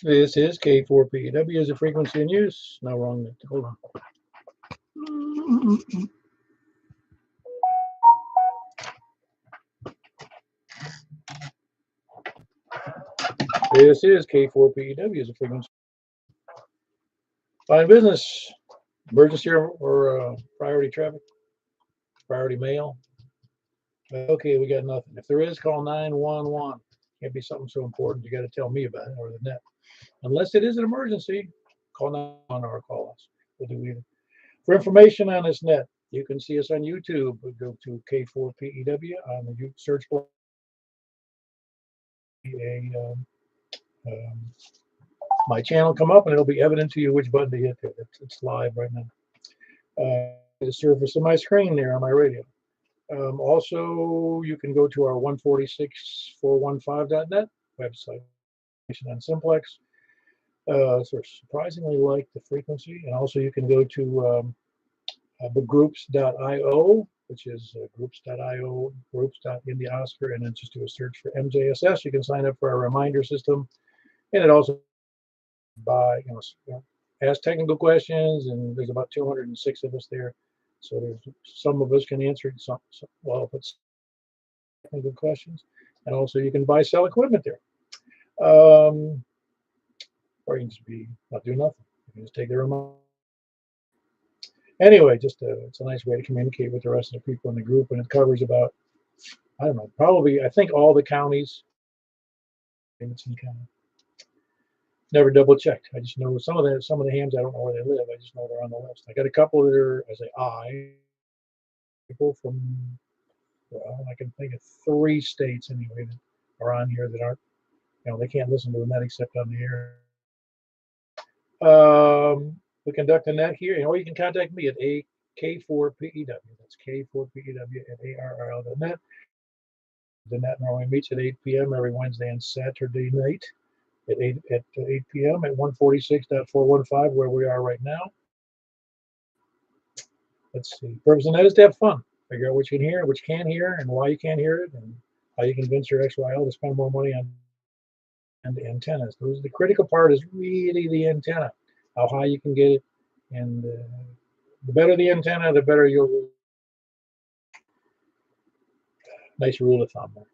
This is K4PEW as a frequency in use. No wrong. Hold on. This is K4PEW as a frequency. Fine business, emergency or priority traffic, priority mail. Okay, we got nothing. If there is, call 911. Can't be something so important. You got to tell me about it or the net. Unless it is an emergency, call 911 or call us. We'll do either. For information on this net, you can see us on YouTube. Go to K4PEW on the search bar. My channel come up and it'll be evident to you which button to hit there. It's live right now. The surface of my screen there on my radio. Also, you can go to our 146415.net website on Simplex. So surprisingly like the frequency, and also you can go to the groups.io, which is groups.io, groups.in Oscar, and then just do a search for MJSS. You can sign up for our reminder system, and it also ask technical questions, and there's about 206 of us there. So there's some of us can answer some well, if it's technical questions, and also you can buy, sell equipment there. Or you can just not do nothing. You can just take the remote. Anyway, it's a nice way to communicate with the rest of the people in the group, and it covers about, I don't know, probably, I think all the counties. Never double checked. I just know some of the hams. I don't know where they live. I just know they're on the list. I got a couple that are, people from, well, I can think of 3 states anyway that are on here that aren't, they can't listen to the net except on the air. We conduct a net here, or you can contact me at K4PEW. That's K4PEW at ARRL.net. The net normally meets at 8 p.m. every Wednesday and Saturday night at 8 p.m. at 146.415, where we are right now. Let's see. Purpose of the net is to have fun. Figure out what you can hear, what you can't hear, and why you can't hear it, and how you convince your XYL to spend more money on the antennas. The critical part is really the antenna, how high you can get it, and the better the antenna, the better you'll. Nice rule of thumb there.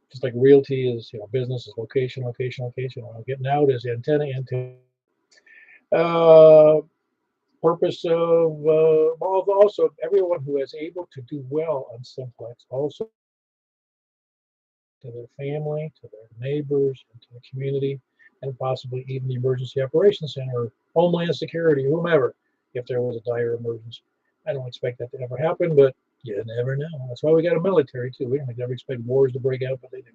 Just like realty is, business is location. What I'm getting out is antenna. Purpose of also everyone who is able to do well on Simplex, also to their family, to their neighbors, and to the community, and possibly even the Emergency Operations Center, Homeland Security, whomever, if there was a dire emergency. I don't expect that to ever happen, but you never know. That's why we got a military too. We don't ever expect wars to break out, but they do.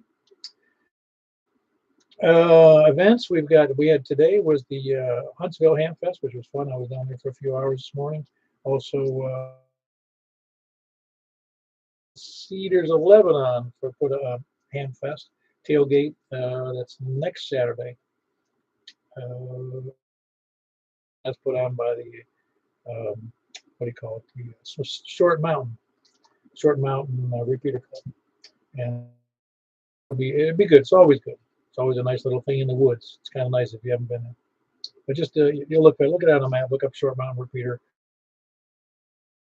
Events we had today was the Huntsville Ham Fest, which was fun. I was down there for a few hours this morning. Also, Cedars of Lebanon put a Ham Fest tailgate. That's next Saturday. That's put on by the what do you call it? The Short Mountain Repeater Club, and it'd be good. It's always good. It's always a nice little thing in the woods. It's kind of nice if you haven't been there. But just you'll look at it on the map. Look up Short Mountain Repeater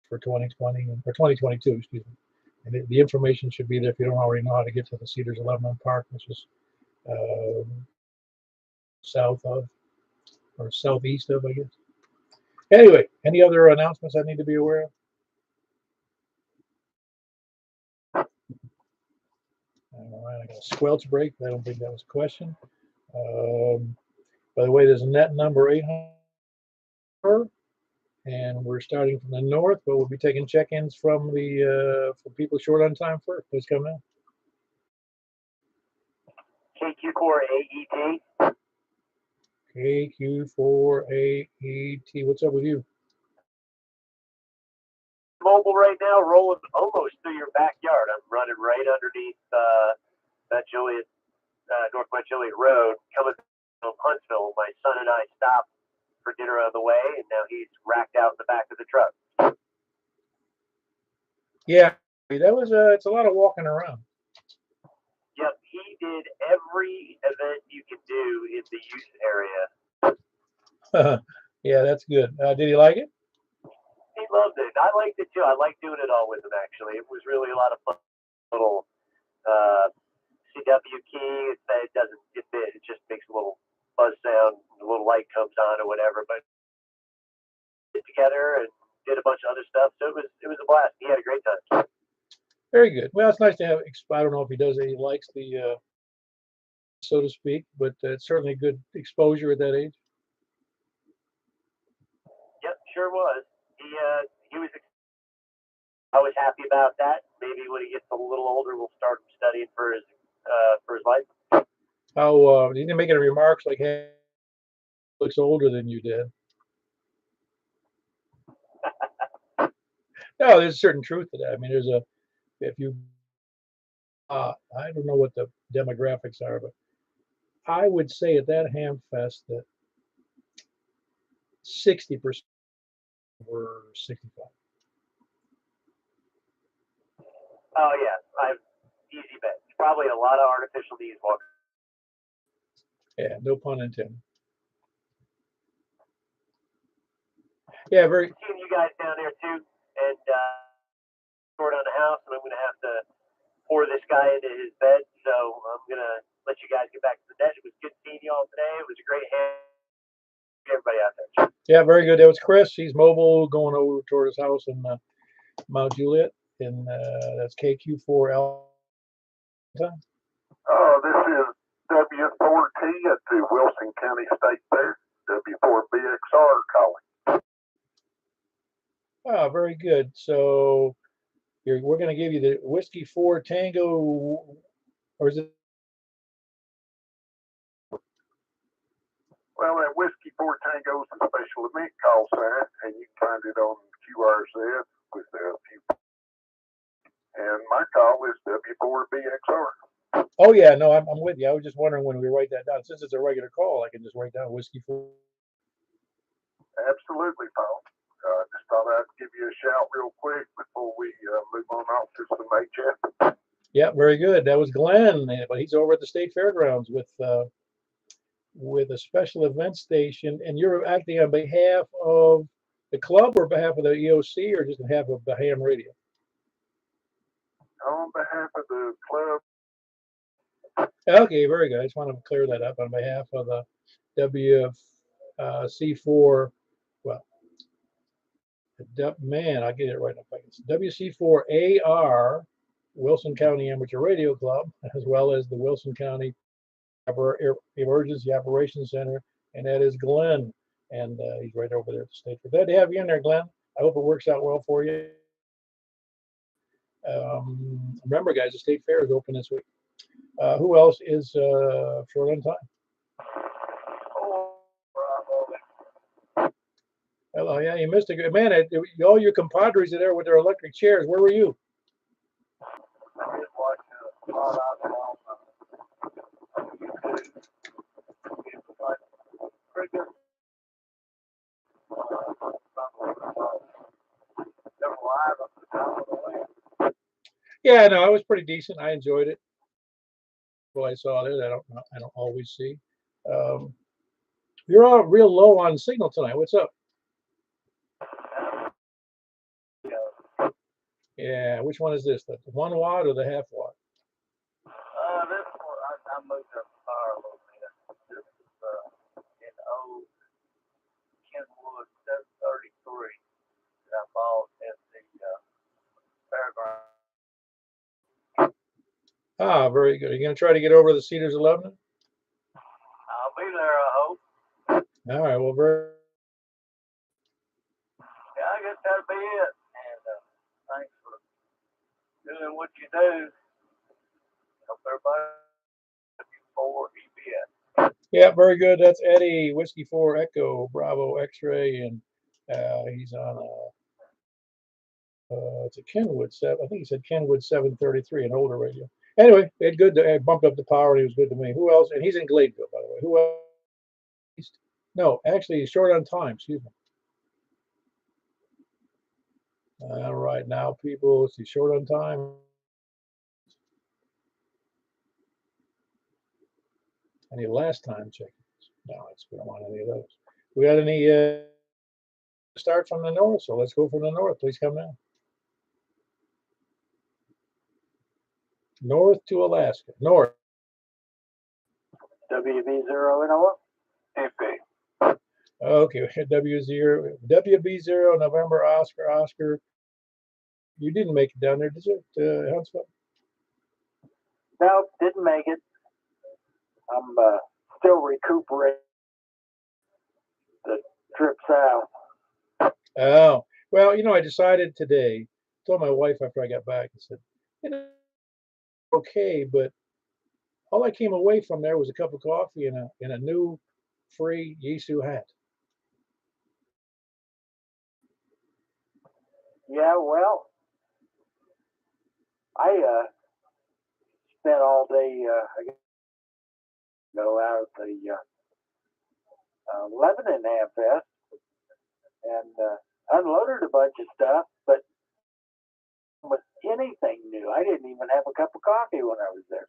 for 2020 or 2022, excuse me. And the information should be there if you don't already know how to get to the Cedars of Lebanon Park, which is south of or southeast of, I guess. Anyway, any other announcements I need to be aware of? All right, I got a squelch break. I don't think that was a question. By the way, there's a net number 800, and we're starting from the north, but we'll be taking check-ins from for people short on time first. Please come in. KQ4AET. KQ4AET. What's up with you? Mobile right now, rolling almost through your backyard. I'm running right underneath that Juliet, Northwest Juliet Road, coming from Huntsville. My son and I stopped for dinner on the way, and now he's racked out in the back of the truck. Yeah, that was it's a lot of walking around. Yep, he did every every event you can do in the youth area. Yeah, that's good. Did he like it? He loved it. I liked it too. I liked doing it all with him. Actually, it was really a lot of fun. Little CW key. It doesn't. It just makes a little buzz sound. A little light comes on or whatever. But get together and did a bunch of other stuff. So it was a blast. He had a great time. Very good. Well, it's nice to have. I don't know if he does it. He likes the, so to speak, but it's certainly good exposure at that age. Yep, sure was. He was. I was happy about that. Maybe when he gets a little older, we'll start studying for his life. How he didn't make any remarks like, "Hey, looks older than you did." No, there's a certain truth to that. I mean, if you, I don't know what the demographics are, but I would say at that ham fest that 60% were 65. Oh yeah, easy bet. Probably a lot of artificial knees walking. Yeah, no pun intended. Yeah, very. Seeing you guys down there too, and short on the house, and I'm going to have to pour this guy into his bed. So I'm going to let you guys get back to the net. It was good seeing you all today. It was a great hand. Everybody out there. Yeah, very good. That was Chris. He's mobile going over toward his house in Mount Juliet, and that's KQ4L. This is W4T at the Wilson County State Fair. W4BXR calling. Oh, very good. So we're going to give you the Whiskey 4 Tango, or is it? Well, that Whiskey 4 Tango is a special event call sign, and you can find it on QRZ with a few. And my call is W4BXR. Oh, yeah, no, I'm with you. I was just wondering when we write that down. Since it's a regular call, I can just write down Whiskey 4. Absolutely, Paul. Just thought I'd give you a shout real quick before we move on off to some HF. Yeah, very good. That was Glenn, but he's over at the State Fairgrounds with a special event station, and you're acting on behalf of the club or behalf of the EOC or just on behalf of the ham radio? On behalf of the club. Okay, very good. I just want to clear that up on behalf of the WC4. Well, man, I'll get it right up. WC4AR, Wilson County Amateur Radio Club, as well as the Wilson County Emergency Operations Center, and that is Glenn, and he's right over there at the state. Glad to have you in there, Glenn. I hope it works out well for you. Remember, guys, the state fair is open this week. Who else is short on time? Hello, yeah, you missed a good man. All your compadres are there with their electric chairs. Where were you? Yeah, no, it was pretty decent. I enjoyed it. Well, I saw there. I don't always see. You're all real low on signal tonight. What's up? Yeah, which one is this? The 1 watt or the half watt? This one, I moved up the power a little bit. This is an old Kenwood 733 that I bought at the fairground. Ah, very good. Are you going to try to get over the Cedars 11? I'll be there, I hope. All right, well, very. Yeah, I guess that'll be it. And thanks for doing what you do. Hope everybody for EBS. Yeah, very good. That's Eddie, Whiskey 4 Echo, Bravo X-Ray, and he's on it's a Kenwood 7. I think he said Kenwood 733, an older radio. Anyway, it good. I bumped up the power, and he was good to me. Who else? And he's in Gladeville, by the way. Who else? No, actually, he's short on time. Excuse me. All right, now, people, is he short on time? Any last time chickens? No, we don't want any of those. We got any start from the north, so let's go from the north. Please come now. North to Alaska. North. WB0 Inoa. AP. Okay, W0, WB0, November, Oscar. You didn't make it down there, did you, to Huntsville? No, didn't make it. I'm still recuperating the trip south. Oh, well, I decided today, told my wife after I got back, I said, okay, but all I came away from there was a cup of coffee and a new free Yisu hat. Yeah, well, I spent all day out at the Lebanon Ham Fest and unloaded a bunch of stuff, but with anything new, I didn't even have a cup of coffee when I was there.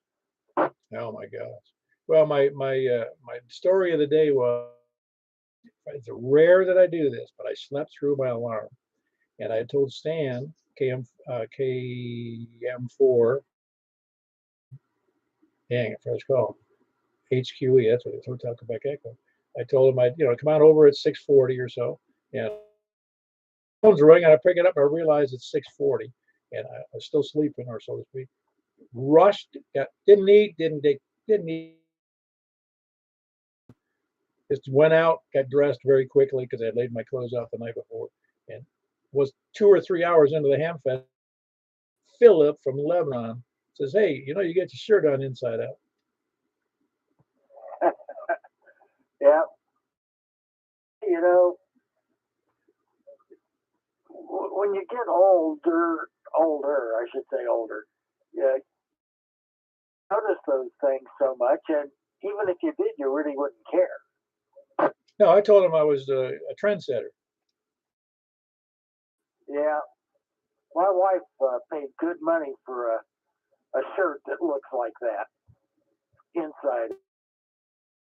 Oh my gosh. Well, my story of the day was, it's rare that I do this, but I slept through my alarm, and I told Stan KM4. Dang, I forgot what it's called. HQE. That's what it's, Hotel Quebec Echo. I told him I'd come on over at 6:40 or so, and the phone's ringing. I pick it up, and I realize it's 6:40, and I was still sleeping, or so to speak. Rushed, didn't eat, didn't eat. Just went out, got dressed very quickly because I had laid my clothes out the night before, and was 2 or 3 hours into the Ham Fest. Philip from Lebanon says, "Hey, you get your shirt on inside out." Yeah. When you get older, I should say older, yeah, notice those things so much, and even if you did, you really wouldn't care. No, I told him I was a trendsetter. Yeah, my wife paid good money for a shirt that looks like that inside.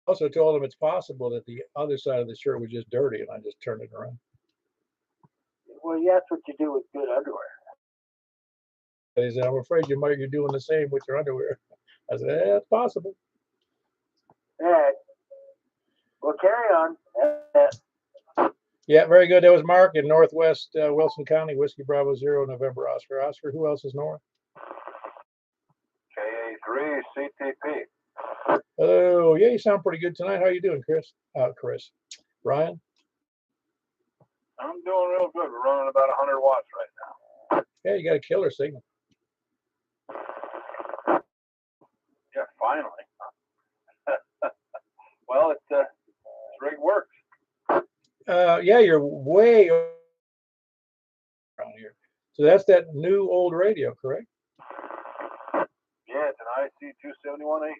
Also told him it's possible that the other side of the shirt was just dirty, and I just turned it around. Well, that's what you do with good underwear. He said, "I'm afraid you're doing the same with your underwear." I said, "Yeah, it's possible." Yeah. Well, carry on. Yeah, very good. That was Mark in Northwest Wilson County, Whiskey Bravo 0, November Oscar. Oscar, who else is north? KA3 CTP. Oh, yeah, you sound pretty good tonight. How you doing, Chris? Chris. Ryan? I'm doing real good. We're running about 100 watts right now. Yeah, you got a killer signal. Yeah, finally. Well, this rig works. Yeah, you're way around here. So that's that new old radio, correct? Yeah, it's an IC271H.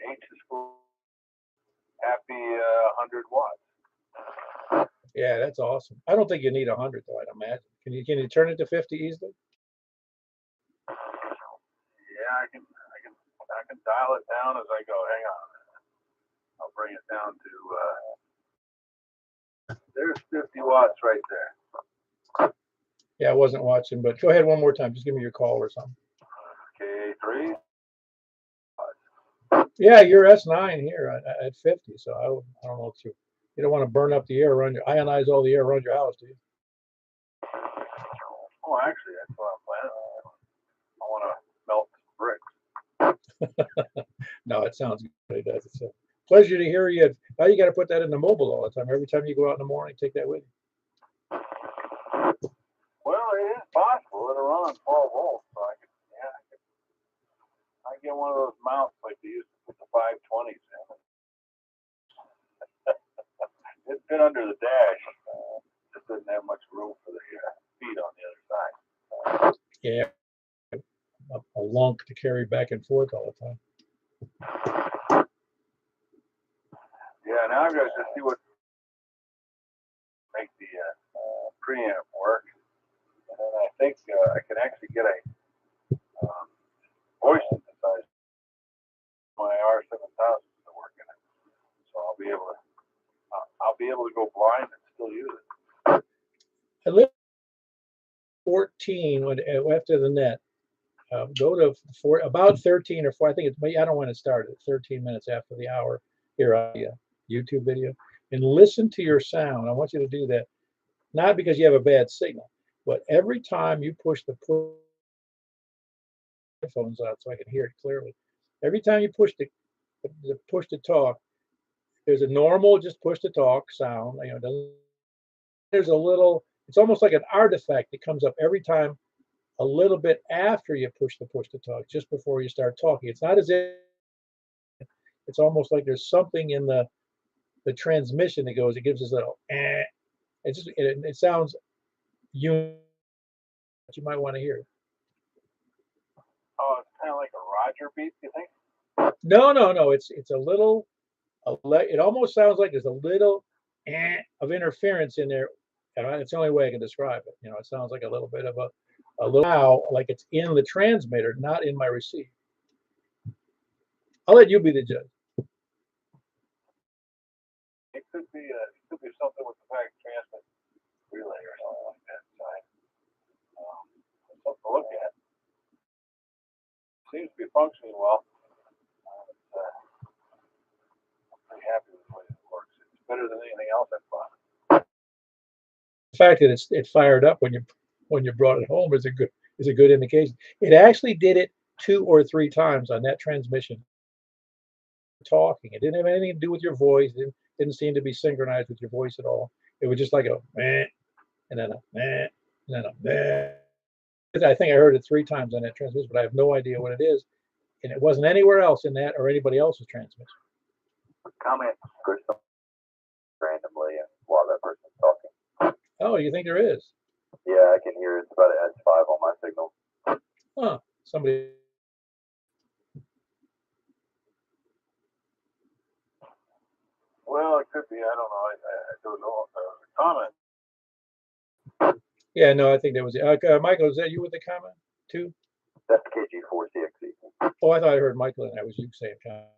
H is for happy 100 watts. Yeah, that's awesome. I don't think you need 100 though, I'd imagine. Can you turn it to 50 easily? Yeah, I can dial it down as I go. Hang on. I'll bring it down to there's 50 watts right there. Yeah, I wasn't watching, but go ahead one more time. Just give me your call or something. KA3. Yeah, you're S9 here at 50, so I don't know if you don't want to burn up the air around ionize all the air around your house, do you? Oh, actually, that's what I'm planning on. I want to melt some bricks. No, it sounds good. It does. It's a pleasure to hear you. Now you got to put that in the mobile all the time. Every time you go out in the morning, take that with you. Well, it is possible. It'll run on 12 volts, so I get one of those mounts like they used to put the 520s in. It fit under the dash. Just didn't have much room for the feet on the other side. Yeah, a lunk to carry back and forth all the time. Yeah, now I've got to just see what make the preamp work, and then I think I can actually get a voice synthesizer. My to work in it. So I'll be able to go blind and still use it. I lived 14 when after the net. Go to about 13 or 4. I think I don't want to start at 13 minutes after the hour here on the YouTube video, and listen to your sound. I want you to do that, not because you have a bad signal, but every time you push the headphones out so I can hear it clearly. Every time you push the push to talk, there's a normal just push to talk sound. There's a little. It's almost like an artifact that comes up every time. A little bit after you push to talk, just before you start talking. It's not as if it's almost like there's something in the transmission that goes. It gives this little. It sounds unique. You might want to hear it. Oh, it's kind of like a Roger beat, you think? No. It's a little. It almost sounds like there's a little of interference in there. It's the only way I can describe it. It sounds like a little bit of a little like it's in the transmitter, not in my receiver. I'll let you be the judge. It could be something with the packet transmit relay or something like that inside. Something to look at. Seems to be functioning well. I'm pretty happy with the way it works. It's better than anything else I've bought. The fact that it fired up when you brought it home is a good indication. It actually did it 2 or 3 times on that transmission. Talking. It didn't have anything to do with your voice. It didn't seem to be synchronized with your voice at all. It was just like a meh, and then a meh, and then a meh. I think I heard it 3 times on that transmission, but I have no idea what it is. And it wasn't anywhere else in that or anybody else's transmission. Comment randomly while that person's talking. Oh, you think there is? Yeah, I can hear it. It's about an S5 on my signal. Huh. Somebody. Well, it could be. I don't know. I don't know. Comment. Yeah, no, I think that was it. Michael, is that you with the comment too? That's KG4CXE. Oh, I thought I heard Michael and that was you saying comment.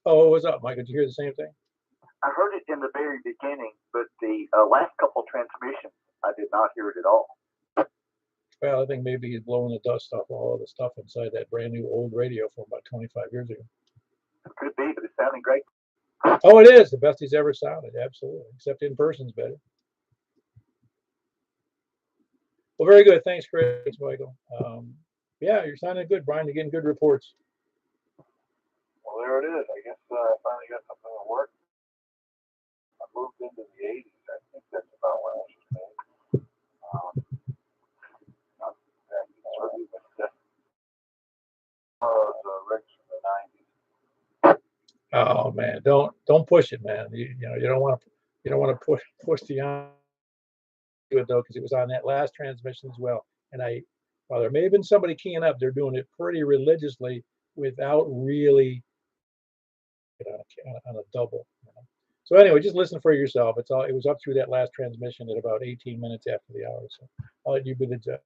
Oh, what's up, Michael? Did you hear the same thing? I heard it in the very beginning, but the last couple transmissions, I did not hear it at all. Well, I think maybe he's blowing the dust off all of the stuff inside that brand new old radio from about 25 years ago. It could be, but it's sounding great. Oh, it is the best he's ever sounded, absolutely. Except in person's better. Well, very good. Thanks, Chris. Thanks, Michael. Yeah, you're sounding good, Brian. You're getting good reports. Well, there it is. I guess I finally got something that worked. I moved into the 80s. I think that's about when I was made. Not exactly certain, but Rick's from the 90s. Oh man, don't push it, man. You don't want to push the on it though, because it was on that last transmission as well. And while there may have been somebody keying up, they're doing it pretty religiously without really on a double. So anyway, just listen for yourself. It was up through that last transmission at about 18 minutes after the hour. So I'll let you be the judge.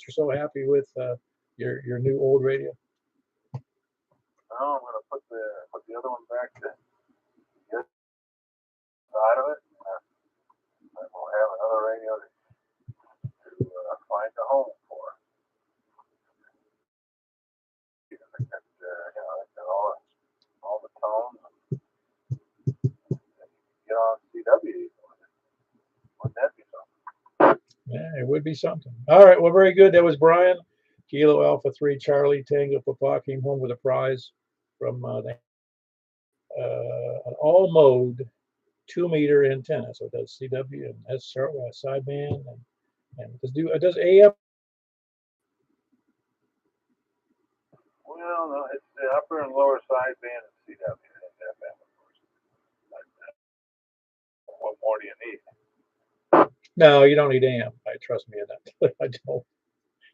You're so happy with your new old radio. Now I'm going to put the other one back to the other side of it. And we'll have another radio to find a home for. Got all the tones. Get on CW. Wouldn't that be something? Yeah, it would be something. All right. Well, very good. That was Brian. Kilo Alpha 3 Charlie Tango Papa came home with a prize from an all mode 2-meter antenna. So it does CW and has sideband and it does AM. Well, no, it's the upper and lower sideband and CW. What more do you need? No, you don't need AM. Trust me on that. I don't.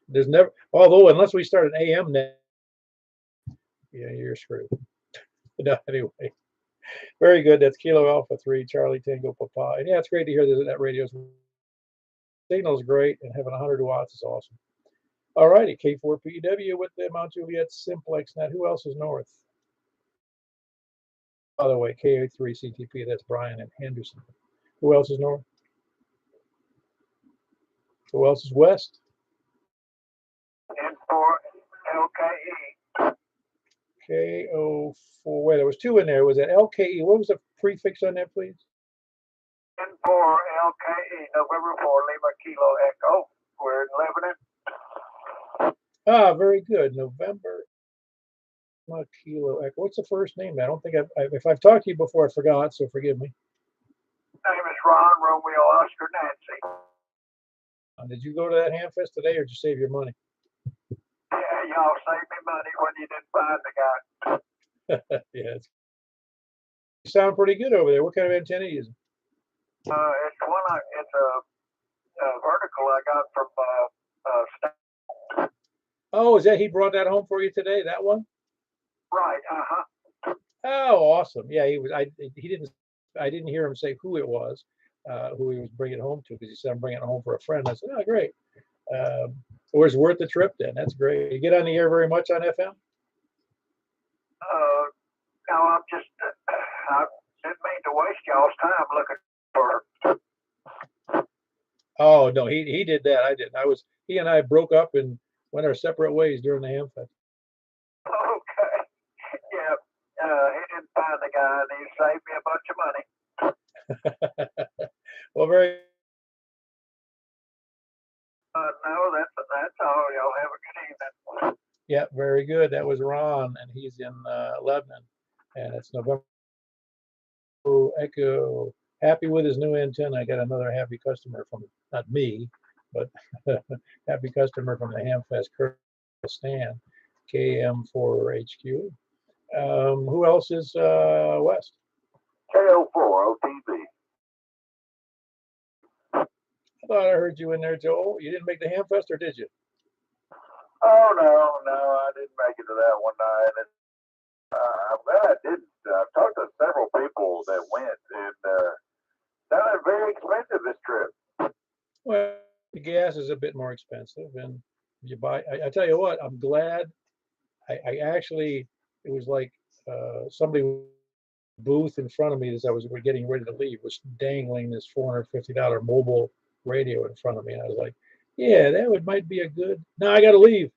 There's never, although unless we start an AM net, yeah, you're screwed. No, anyway. Very good. That's Kilo Alpha 3 Charlie Tango Papa. And yeah, it's great to hear that radio's signal's great, and having 100 watts is awesome. All righty, K4PW with the Mount Juliet Simplex Net. Who else is north? By the way, KA3CTP, that's Brian and Henderson. Who else is north? Who else is west? N4 LKE. KO4. Wait, there was two in there. Was it LKE? What was the prefix on that, please? N4 LKE, November 4, Lima Kilo Echo. We're in Lebanon. Ah, very good. November Kilo Echo. What's the first name? I don't think if I've talked to you before, I forgot, so forgive me. Name is Ron Romeo Oscar Nancy. Did you go to that ham fest today, or did you save your money? Yeah, y'all saved me money when you didn't find the guy. Yes. You sound pretty good over there. What kind of antenna are you using? It's a vertical I got from Oh, is that he brought that home for you today? That one? right. Oh, awesome. Yeah, he was. I didn't hear him say who it was, who he was bringing it home to, because he said I'm bringing it home for a friend. I said, oh, great. It was worth the trip then. That's great. You get on the air very much on FM? No, I didn't mean to waste y'all's time looking for. Oh no, he did that. I didn't. He and I broke up and went our separate ways during the ham fest. Okay. Yeah. He didn't find the guy, and he saved me a bunch of money. Well, very. No, that's all. Y'all have a good evening. Yeah, very good. That was Ron, and he's in Lebanon, and it's November. Echo. Happy with his new antenna. I got another happy customer from, not me, but happy customer from the Hamfest, Stan, KM4HQ. Who else is west? KO4 OTB. I thought I heard you in there, Joel. You didn't make the Hamfest, or did you? Oh no, I didn't make it to that one night. And I'm glad I didn't. I've talked to several people that went, and sounded very expensive this trip. Well, the gas is a bit more expensive, and you buy. I tell you what, I'm glad. I actually, it was like somebody booth in front of me as we're getting ready to leave was dangling this $450 mobile radio in front of me, and I was like, yeah, might be a good. No, I got to leave.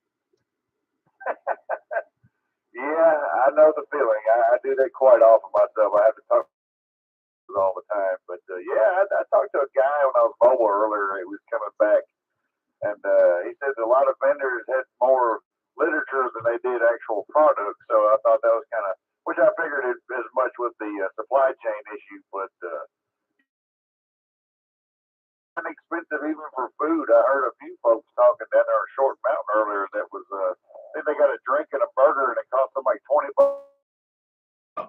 Yeah, I know the feeling. I do that quite often myself. I have to talk all the time. But yeah, I talked to a guy when I was mobile earlier. He was coming back, and he said a lot of vendors had more literature than they did actual products. So I thought that was kind of, which I figured as much with the supply chain issue, but inexpensive even for food. I heard a few folks talking down there at Short Mountain earlier that was I think they got a drink and a burger and it cost them like $20.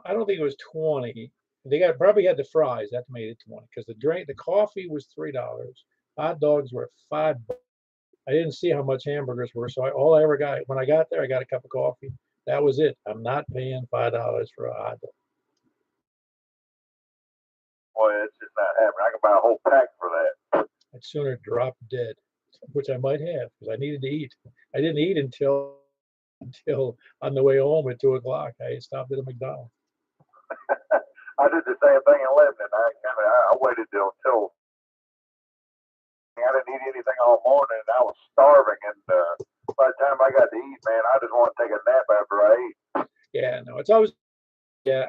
I don't think it was 20. They probably had the fries. That made it 20, because the coffee was $3. Hot dogs were $5. I didn't see how much hamburgers were, so all I ever got when I got there, I got a cup of coffee. That was it. I'm not paying $5 for a hot dog. Boy, it's just not happening. I can buy a whole pack for that. I'd sooner drop dead, which I might have, because I needed to eat. I didn't eat until on the way home at 2:00. I stopped at a McDonald's. I did the same thing in Lebanon. I waited until I didn't eat anything all morning, and I was starving. And by the time I got to eat, man, I just want to take a nap after I eat. Yeah, no, it's always. Yeah,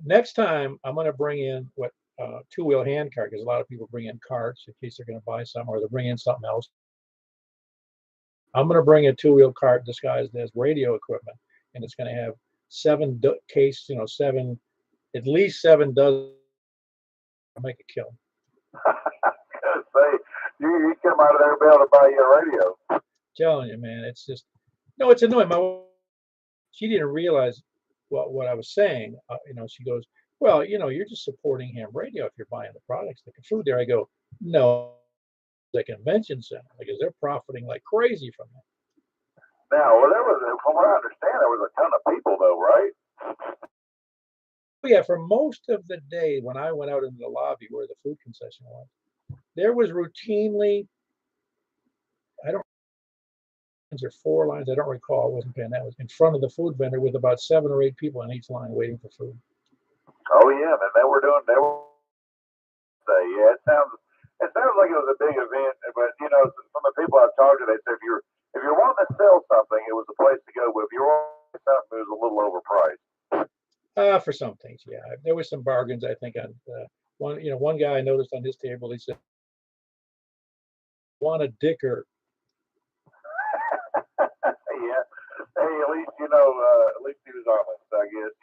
next time I'm going to bring in what two-wheel hand cart, because a lot of people bring in carts in case they're going to buy something or they're bringing in something else. I'm going to bring a two-wheel cart disguised as radio equipment, and it's going to have at least 7 dozen. I'll make a kill. Say, you come out of there and be able to buy you a radio. I'm telling you, man, it's just it's annoying. She didn't realize what I was saying. She goes, well, you're just supporting ham radio if you're buying the products, like the food there. I go, no, the convention center, because they're profiting like crazy from it. Now, well, from what I understand, there was a ton of people, though, right? Yeah, for most of the day when I went out into the lobby where the food concession was, there was routinely, I don't or 4 lines. I don't recall. I wasn't paying that. Was in front of the food vendor with about 7 or 8 people on each line waiting for food. Oh yeah, man, they were. Yeah, it sounds like it was a big event, but you know, from the people I've talked to, they said if you're wanting to sell something, it was the place to go. But if you're wanting something, it was a little overpriced. For some things, yeah, there was some bargains. I think on one guy I noticed on his table. He said, "Want a dicker?" Yeah. Hey, at least at least he was honest. I guess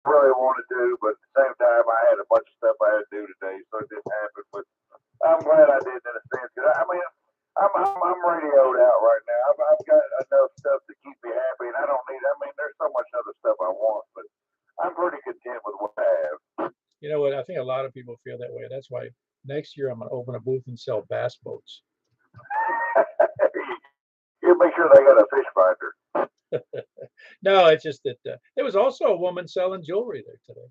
I really want to do, but at the same time, I had a bunch of stuff I had to do today, so it didn't happen. But I'm glad I did in a sense. Cause I mean, I'm radioed out right now. I've got enough stuff to keep me happy, and I don't need. I mean, there's so much other stuff I want, but I'm pretty content with what I have. You know what? I think a lot of people feel that way. That's why next year I'm going to open a booth and sell bass boats. You make sure they got a fish finder. No, it's just that there was also a woman selling jewelry there today.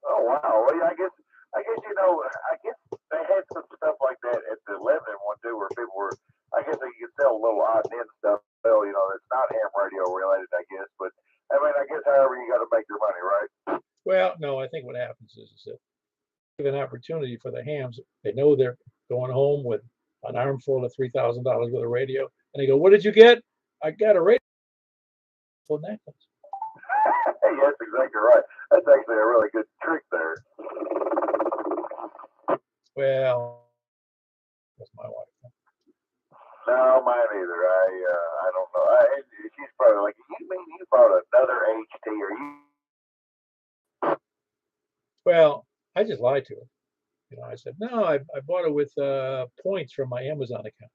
Oh wow! Well, yeah, I guess I guess they had some stuff like that at the Lebanon one too, where people were. I guess they could sell a little odd end stuff. Well, it's not ham radio related, I guess. But I mean, I guess however you got to make your money, right? Well, no, I think what happens is that give an opportunity for the hams. They know they're going home with an armful of $3,000 worth of radio, and they go, "What did you get?" "I got a radio necklace." Hey, that's exactly right. That's actually a really good trick there. Well, that's my wife. No, mine either. I don't know. She's probably like, you mean you bought another HT? Or you? Well, I just lied to her. I said, no, I bought it with points from my Amazon account.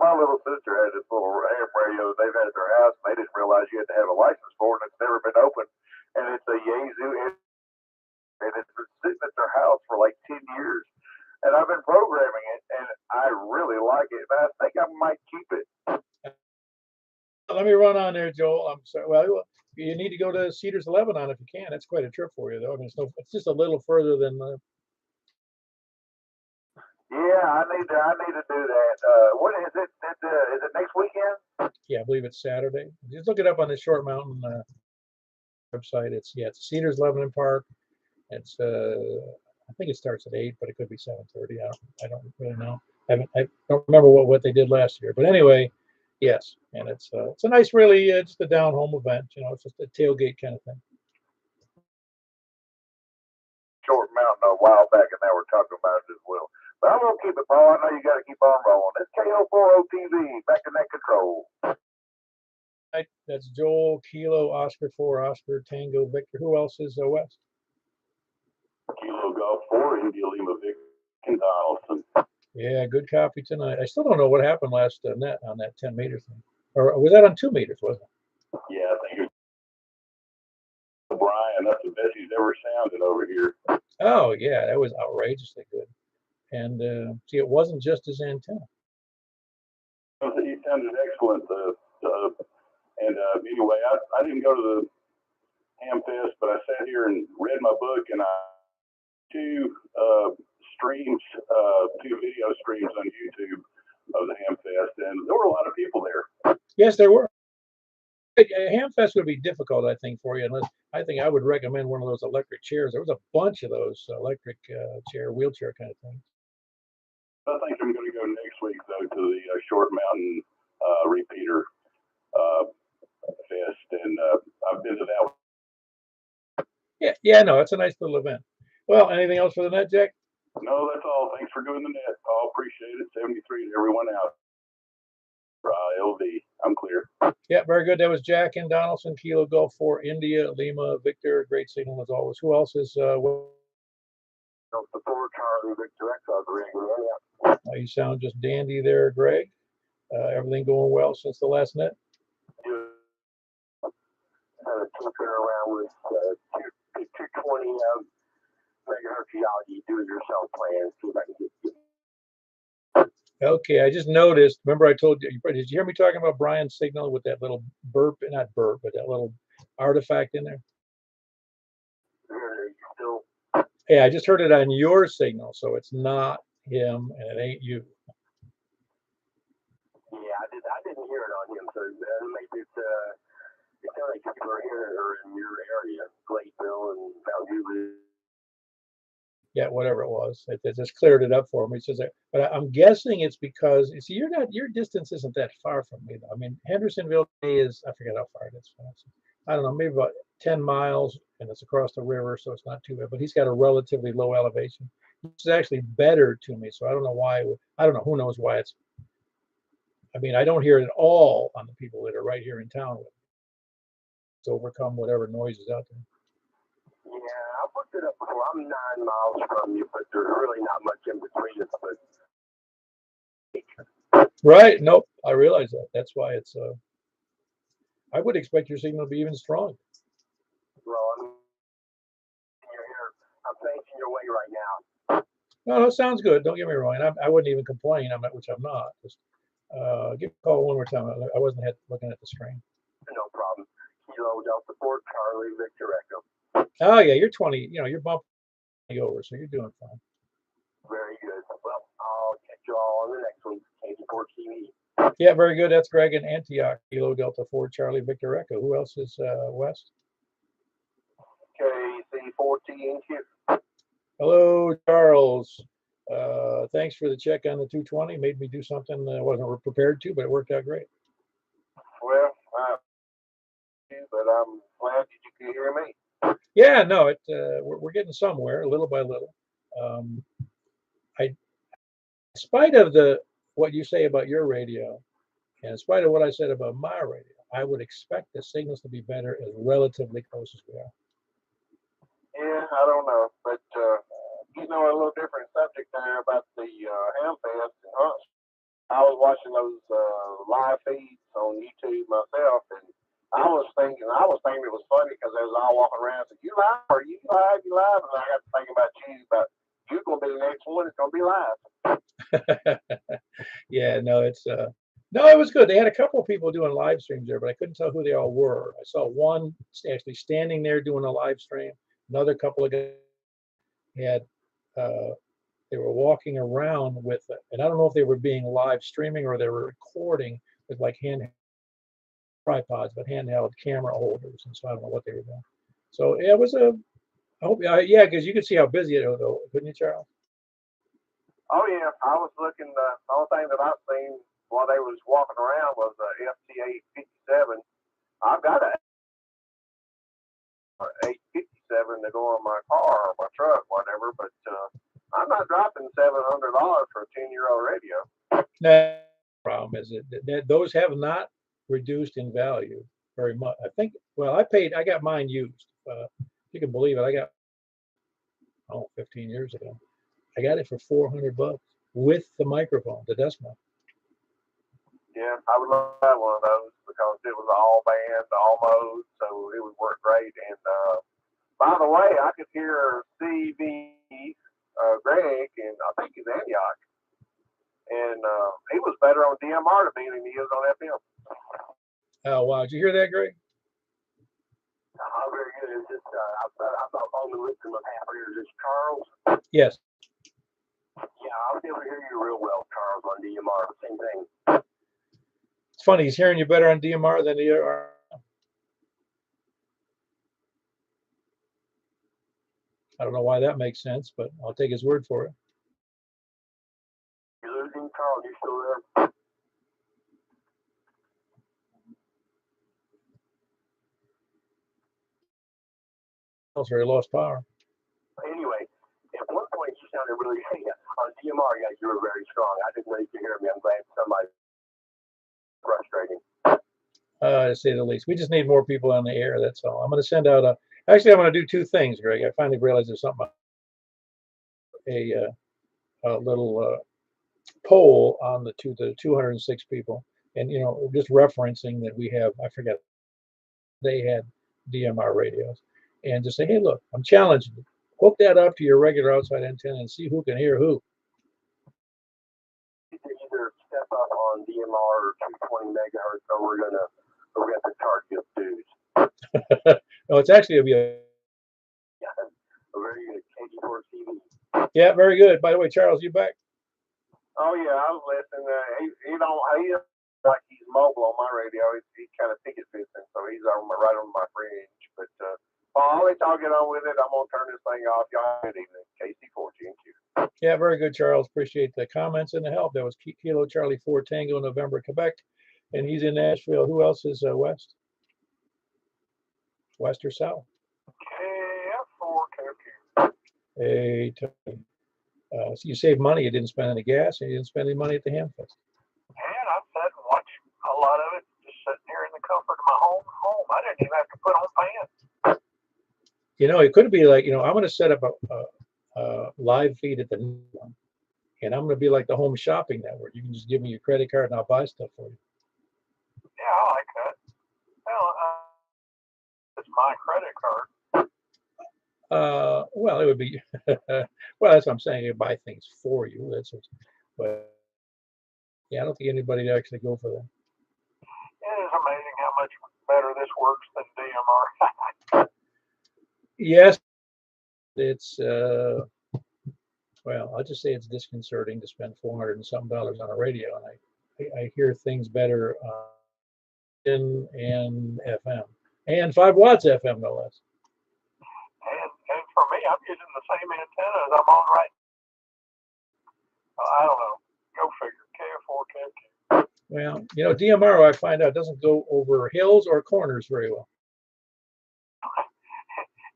My little sister had this little ham radio that they've had at their house, and they didn't realize you had to have a license for it, and it's never been opened. And it's a Yazoo, and it's been sitting at their house for like 10 years. And I've been programming it, and I really like it, and I think I might keep it. Let me run on there, Joel. I'm sorry. Well, you need to go to Cedars, Lebanon if you can. That's quite a trip for you, though. I mean, it's just a little further than. Yeah, I need to do that. What is it? Is it next weekend? Yeah, I believe it's Saturday. Just look it up on the Short Mountain website. It's Cedars, Lebanon Park. It's I think it starts at 8, but it could be 7:30. I don't really know. I don't remember what they did last year. But anyway, yes, and it's a nice, really just a down home event. It's just a tailgate kind of thing. Short Mountain a while back, and now we're talking about it as well. But I'm gonna keep it, Paul. I know you got to keep on rolling. It's KO4OTV back in that control. Right, that's Joel, Kilo, Oscar 4, Oscar, Tango, Victor. Who else is west? Kilo Golf 4, India Lima Victor, and Donaldson. Yeah, good copy tonight. I still don't know what happened last net on that 10-meter thing. Or was that on 2 meters, wasn't it? Yeah, I think it was Brian. That's the best he's ever sounded over here. Oh, yeah, that was outrageously good. And see, it wasn't just his antenna. He sounded excellent. And anyway, I didn't go to the Ham Fest, but I sat here and read my book, and I two streams, 2 video streams on YouTube of the Ham Fest, and there were a lot of people there. Yes, there were. A Ham Fest would be difficult, I think, for you, unless I think I would recommend one of those electric chairs. There was a bunch of those electric wheelchair kind of things. I think I'm going to go next week, though, to the Short Mountain Repeater Fest, and I've been to that one. Yeah, no, it's a nice little event. Well, anything else for the net, Jack? No, that's all. Thanks for doing the net, Paul. Appreciate it. 73 to everyone out. LV, I'm clear. Yeah, very good. That was Jack in Donaldson, Kilo Golf 4, India, Lima, Victor. Great signal as always. Who else is? The 4 Charlie Victor X on the ring. You sound just dandy there, Greg. Everything going well since the last net? Tinker around with 220 megahertz geology do-it-yourself plans. See if I can get. Okay, I just noticed. Remember, I told you. Did you hear me talking about Brian's signal with that little burp? Not burp, but that little artifact in there. Still. Yeah, I just heard it on your signal, so it's not him and it ain't you. didn't hear it on him, so maybe it sounds like people are hearing her in your area, Clayville and Mount Juliet. Yeah, whatever it was, it just cleared it up for me. It says that, but I'm guessing it's because see, your distance isn't that far from me, though. I mean, Hendersonville is, I forget how far it is. I don't know, maybe about 10 miles, and it's across the river, so it's not too bad. But he's got a relatively low elevation. It's actually better to me, so I don't know why. I don't know. Who knows why it's. I mean, I don't hear it at all on the people that are right here in town with me. To overcome whatever noise is out there. Yeah, I looked it up before. I'm 9 miles from you, but there's really not much in between us. But Right? Nope. I realize that. That's why it's. I would expect your signal to be even stronger. well, I mean, you're here. I'm facing your way right now. No, that sounds good. Don't get me wrong. I wouldn't even complain. Which I'm not. Just give me a call one more time. I wasn't looking at the screen. No problem. Kilo Delta 4 Charlie Victor Echo. Oh yeah, you're 20. You're bumping over, so you're doing fine. Very good. Well, I'll catch you all on the next one. KD4 TV. Yeah, very good. That's Greg in Antioch. Kilo Delta 4 Charlie Victor Echo. Who else is west? KC14Q. Hello, Charles. Thanks for the check on the 220. Made me do something I wasn't prepared to, but it worked out great. Well, but I'm glad that you can hear me. Yeah, no, we're getting somewhere, little by little. In spite of what you say about your radio, and in spite of what I said about my radio, I would expect the signals to be better as relatively close as we are. Yeah, I don't know, but a little different subject there about the Hamfest and Hunts. I was watching those live feeds on YouTube myself, and I was thinking it was funny because they was all walking around and said, "You live? Are you live? You live?" And I got to thinking about you're gonna be the next one. It's gonna be live. Yeah, no, no, it was good. They had a couple of people doing live streams there, but I couldn't tell who they all were. I saw one actually standing there doing a live stream. Another couple of guys had they were walking around with it, and I don't know if they were being live streaming or they were recording with like handheld tripods, but handheld camera holders, and so I don't know what they were doing. So yeah, it was I hope, yeah, because you could see how busy it was, though, couldn't you, Charles? Oh yeah, I was looking. The only thing that I've seen while they was walking around was a FT857. I've got a 857 to go on my car or my truck, whatever. But I'm not dropping $700 for a 10-year-old radio. No, problem is that those have not reduced in value very much. I think. Well, I got mine used. You can believe it. I got 15 years ago. I got it for $400 with the microphone, the Desmo. Yeah, I would love to have one of those because it was all band, all mode, so it would work great. And by the way, I could hear CV Greg, and I think he's Antioch, and he was better on DMR to me than he is on FM. Oh wow! Did you hear that, Greg? Oh, very good. It's just I thought on the list of half here. Is this Charles? Yes. Yeah, I'll be able to hear you real well, Charles, on DMR. Same thing. It's funny. He's hearing you better on DMR than you are. I don't know why that makes sense, but I'll take his word for it. You're losing Charles. You still there? Also, he lost power. Anyway, at one point you sounded really on DMR. Yeah, you were very strong. I didn't know you could hear me. I'm glad somebody frustrating. To say the least. We just need more people on the air. That's all. I'm going to send out actually, I'm going to do two things, Greg. I finally realized there's something. A little poll on the 206 people, and just referencing that we have. I forget they had DMR radios, and just say, hey, look, I'm challenging you. Hook that up to your regular outside antenna and see who can hear who. Either step up on DMR or 220 megahertz, or we're gonna have to charge you dues. No, it's actually going to be a very good KD4 TV. Yeah, very good. By the way, Charles, you back? Oh yeah, I was listening. He don't like mobile on my radio. He kind of ticket fits in, so he's right on my fringe. But I'll let y'all get on with it. I'm gonna turn this thing off. Y'all have a good evening. KC4GQ. Yeah, very good, Charles. Appreciate the comments and the help. That was Kilo Charlie 4 Tango November, Quebec, and he's in Nashville. Who else is west? West or south? KF4KQ. Hey, Tony. So you saved money. You didn't spend any gas, and you didn't spend any money at the Hamfest. And I sat and watched a lot of it, just sitting here in the comfort of my home. I didn't even have to put on pants. You know, it could be like, I'm going to set up a live feed at the new one, and I'm going to be like the home shopping network. You can just give me your credit card, and I'll buy stuff for you. Yeah, I like that. Well, it's my credit card. Well, it would be, well, that's what I'm saying. You buy things for you. But yeah, I don't think anybody would actually go for that. It is amazing how much better this works than DMR. Yes, it's, well, I'll just say it's disconcerting to spend $400 and something on a radio. And I hear things better in and FM. And 5 watts FM, no less. And for me, I'm using the same antenna as I'm on right now. I don't know. Go figure. KF4KQ. Well, DMR, I find out, doesn't go over hills or corners very well.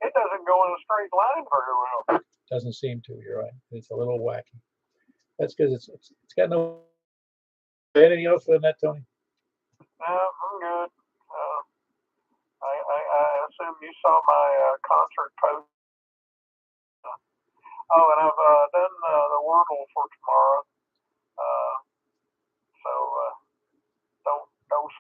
It doesn't go in a straight line very well. Doesn't seem to. You're right. It's a little wacky. That's because it's got no. Anything else for the net, Tony? No, I'm good. I assume you saw my concert post. Oh, and I've done the Wordle for tomorrow. So don't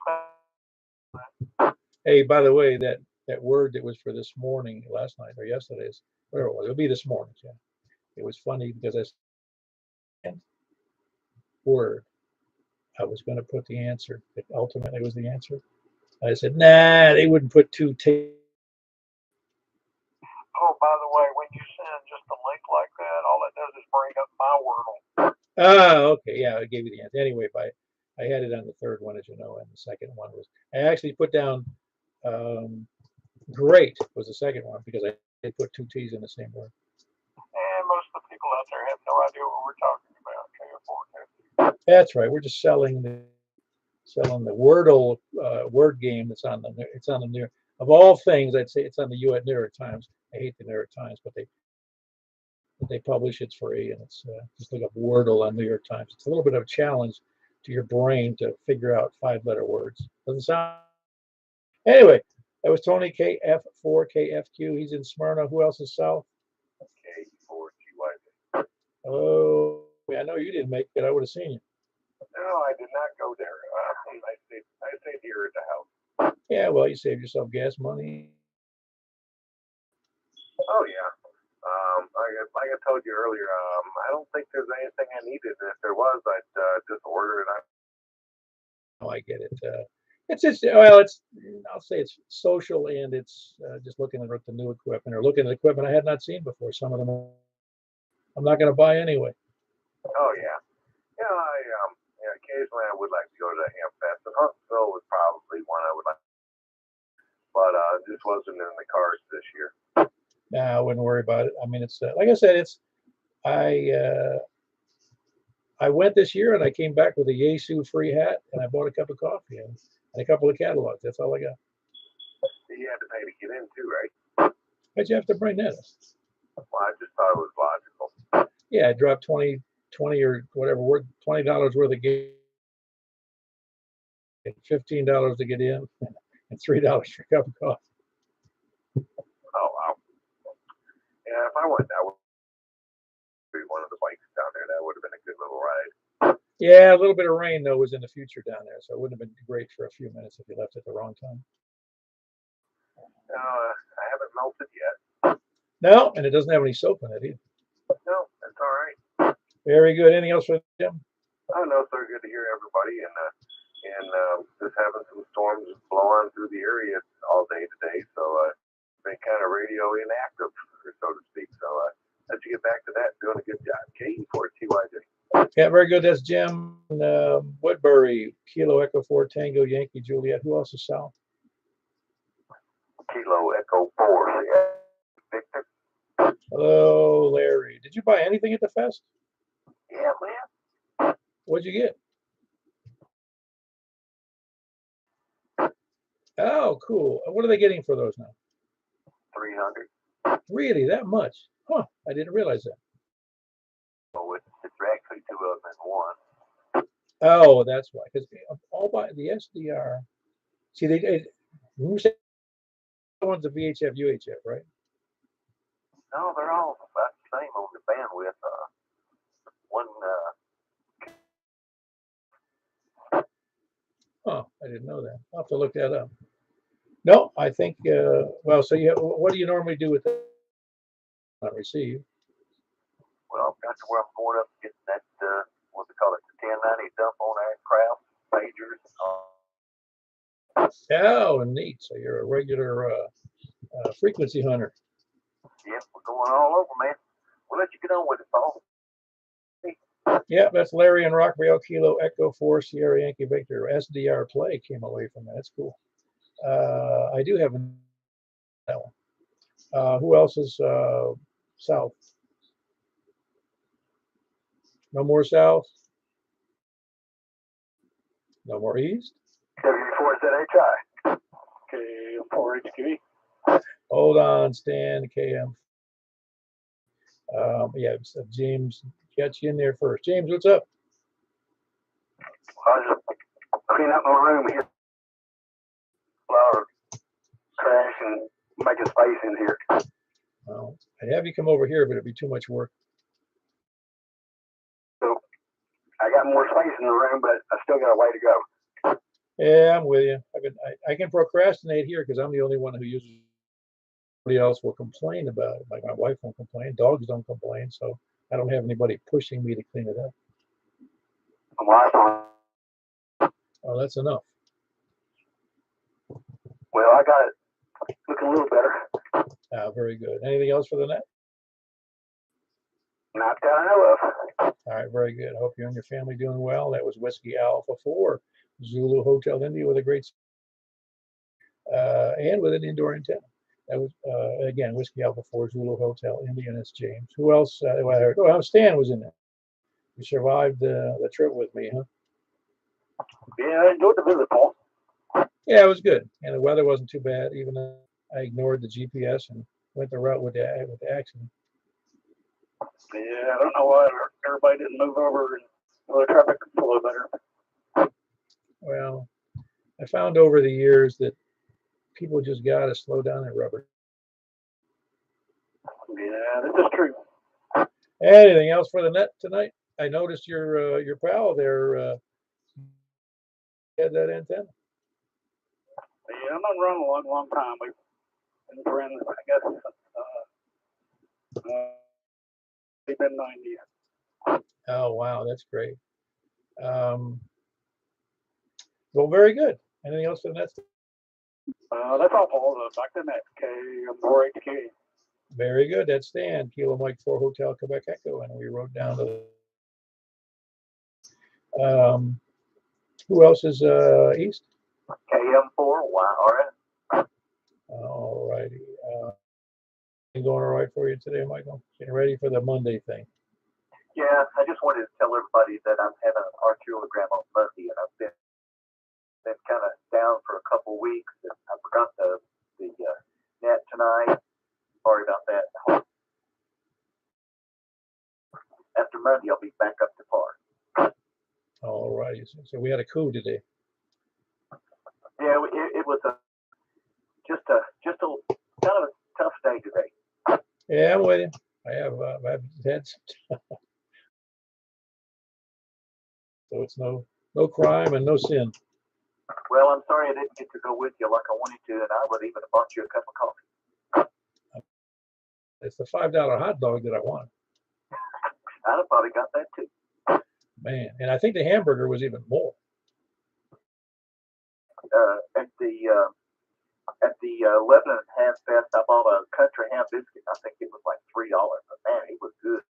spend. Hey, by the way, that word that was for this morning, last night or yesterday's, whatever it was, it'll be this morning. Yeah, it was funny because I said word. I was going to put the answer. It ultimately was the answer. I said, nah, they wouldn't put 2 T. Oh, by the way, when you send just a link like that, all it does is bring up my Wordle. Oh, okay. Yeah, I gave you the answer. Anyway, I had it on the third one, as you know, and the second one was, I actually put down great was the second one because I put 2 T's in the same word. And most of the people out there have no idea what we're talking about. KF4KQ. That's right. We're just selling the Wordle word game that's on the New, of all things, I'd say it's on the New York Times. I hate the New York Times, but they publish it's free, and it's just look up Wordle on New York Times. It's a little bit of a challenge to your brain to figure out 5-letter words. Doesn't sound. Anyway, that was Tony KF4KFQ. He's in Smyrna. Who else is south? K4QY. Oh, I know you didn't make it. I would have seen you. No, I did not go there. I stayed here at the house. Yeah, well, you saved yourself gas money. Oh yeah. Like I told you earlier, I don't think there's anything I needed. If there was, I'd just order it. Oh, I get it. Well, I'll say it's social, and it's just looking at the new equipment or looking at equipment I had not seen before. Some of them I'm not going to buy anyway. Oh yeah. Yeah, occasionally I would like to go to the Hamfest, and Huntsville was probably one I would like, but this wasn't in the cards this year. Nah, I wouldn't worry about it. I mean, it's like I said, I went this year and I came back with a Yesu free hat, and I bought a cup of coffee and a couple of catalogs. That's all I got. You had to pay to get in too, right? Why'd you have to bring that up? Well, I just thought it was logical. Yeah, I dropped 20 or whatever, $20 worth of game, and $15 to get in, and $3 for a cup of coffee. Oh wow. Yeah, if I went, that would be one of the bikes down there. That would have been a good little ride. Yeah, a little bit of rain though was in the future down there, so it wouldn't have been great for a few minutes if you left at the wrong time. I haven't melted yet. No, and it doesn't have any soap in it either. No, that's all right. Very good. Anything else for Jim? Oh no, sir. Good to hear everybody, and just having some storms blow on through the area all day today, so been kind of radio inactive, so to speak. So let you get back to that. Doing a good job. K4TYJ. Yeah, very good. That's Jim Woodbury, Kilo Echo 4 Tango Yankee Juliet. Who else is south? Kilo Echo 4, Victor. Hello, Larry. Did you buy anything at the fest? Yeah, man. What'd you get? Oh, cool. What are they getting for those now? 300. Really, that much? Huh, I didn't realize that. Oh, it's actually 2 of them in one. Oh, that's why. Because all by the SDR, see, when you say the one's the VHF, UHF, right? No, they're all about the same on the bandwidth. One, Huh, I didn't know that. I'll have to look that up. No, I think, well, so what do you normally do with that? Not receive. well, that's where I'm going up getting that, what they call it, the 1090 dump on aircraft, pagers. Oh, neat. So you're a regular frequency hunter. Yeah, we're going all over, man. We'll let you get on with it, Paul. Yeah, that's Larry and Rockville Kilo Echo 4 Sierra Yankee Victor. SDR play came away from that. That's cool. I do have that one. Who else is south? No more south? No more east? W4ZHI. KM4HQ. Hold on, Stan, KM. Yeah, so James, got you in there first. James, what's up? I just clean up my room here. A lot of trash and making space in here. Well, I'd have you come over here, but it'd be too much work. So I got more space in the room, but I still got a way to go. Yeah, I'm with you. I can procrastinate here because I'm the only one who uses it. Nobody else will complain about it. Like my wife won't complain. Dogs don't complain. So I don't have anybody pushing me to clean it up. Oh, that's enough. Well, I got it looking a little better. Very good. Anything else for the net? Not that I know of. All right, very good. I hope you and your family doing well. That was Whiskey Alpha 4, Zulu Hotel India with a great and with an indoor antenna. That was, again, Whiskey Alpha 4, Zulu Hotel India, and it's James. Who else? Stan was in there. You survived the trip with me, huh? Yeah, I enjoyed the visit, Paul. Yeah, it was good. And the weather wasn't too bad, even though I ignored the GPS and went the route with the accident. Yeah, I don't know why everybody didn't move over and the traffic could flow better. Well, I found over the years that people just got to slow down their rubber. Yeah, this is true. Anything else for the net tonight? I noticed your pal there had that antenna. Yeah, I've been running a long time. We've been friends, I guess. They've been 90. Oh, wow, that's great. Well, very good. Anything else for the net? That's all, Paul. Back to the net. KM4HQ. Very good. That's Stan, Kilo Mike 4 Hotel Quebec Echo, and we wrote down the. Who else is east? KM4YRS. All righty. Going all right for you today, Michael? Getting ready for the Monday thing. Yeah, I just wanted to tell everybody that I'm having an arteriogram on Monday, and I've been kind of down for a couple of weeks, and I forgot the net tonight. Sorry about that. After Monday, I'll be back up to par. All righty. So we had a coup today. Yeah, it was just a kind of a tough day today. Yeah, I'm with you. I've had some. So it's no crime and no sin. Well, I'm sorry I didn't get to go with you like I wanted to, and I would even have bought you a cup of coffee. It's the $5 hot dog that I want. I'd have probably got that too. Man, and I think the hamburger was even more. At the Lebanon Ham Fest, I bought a country ham biscuit. I think it was like $3, but man, it was good.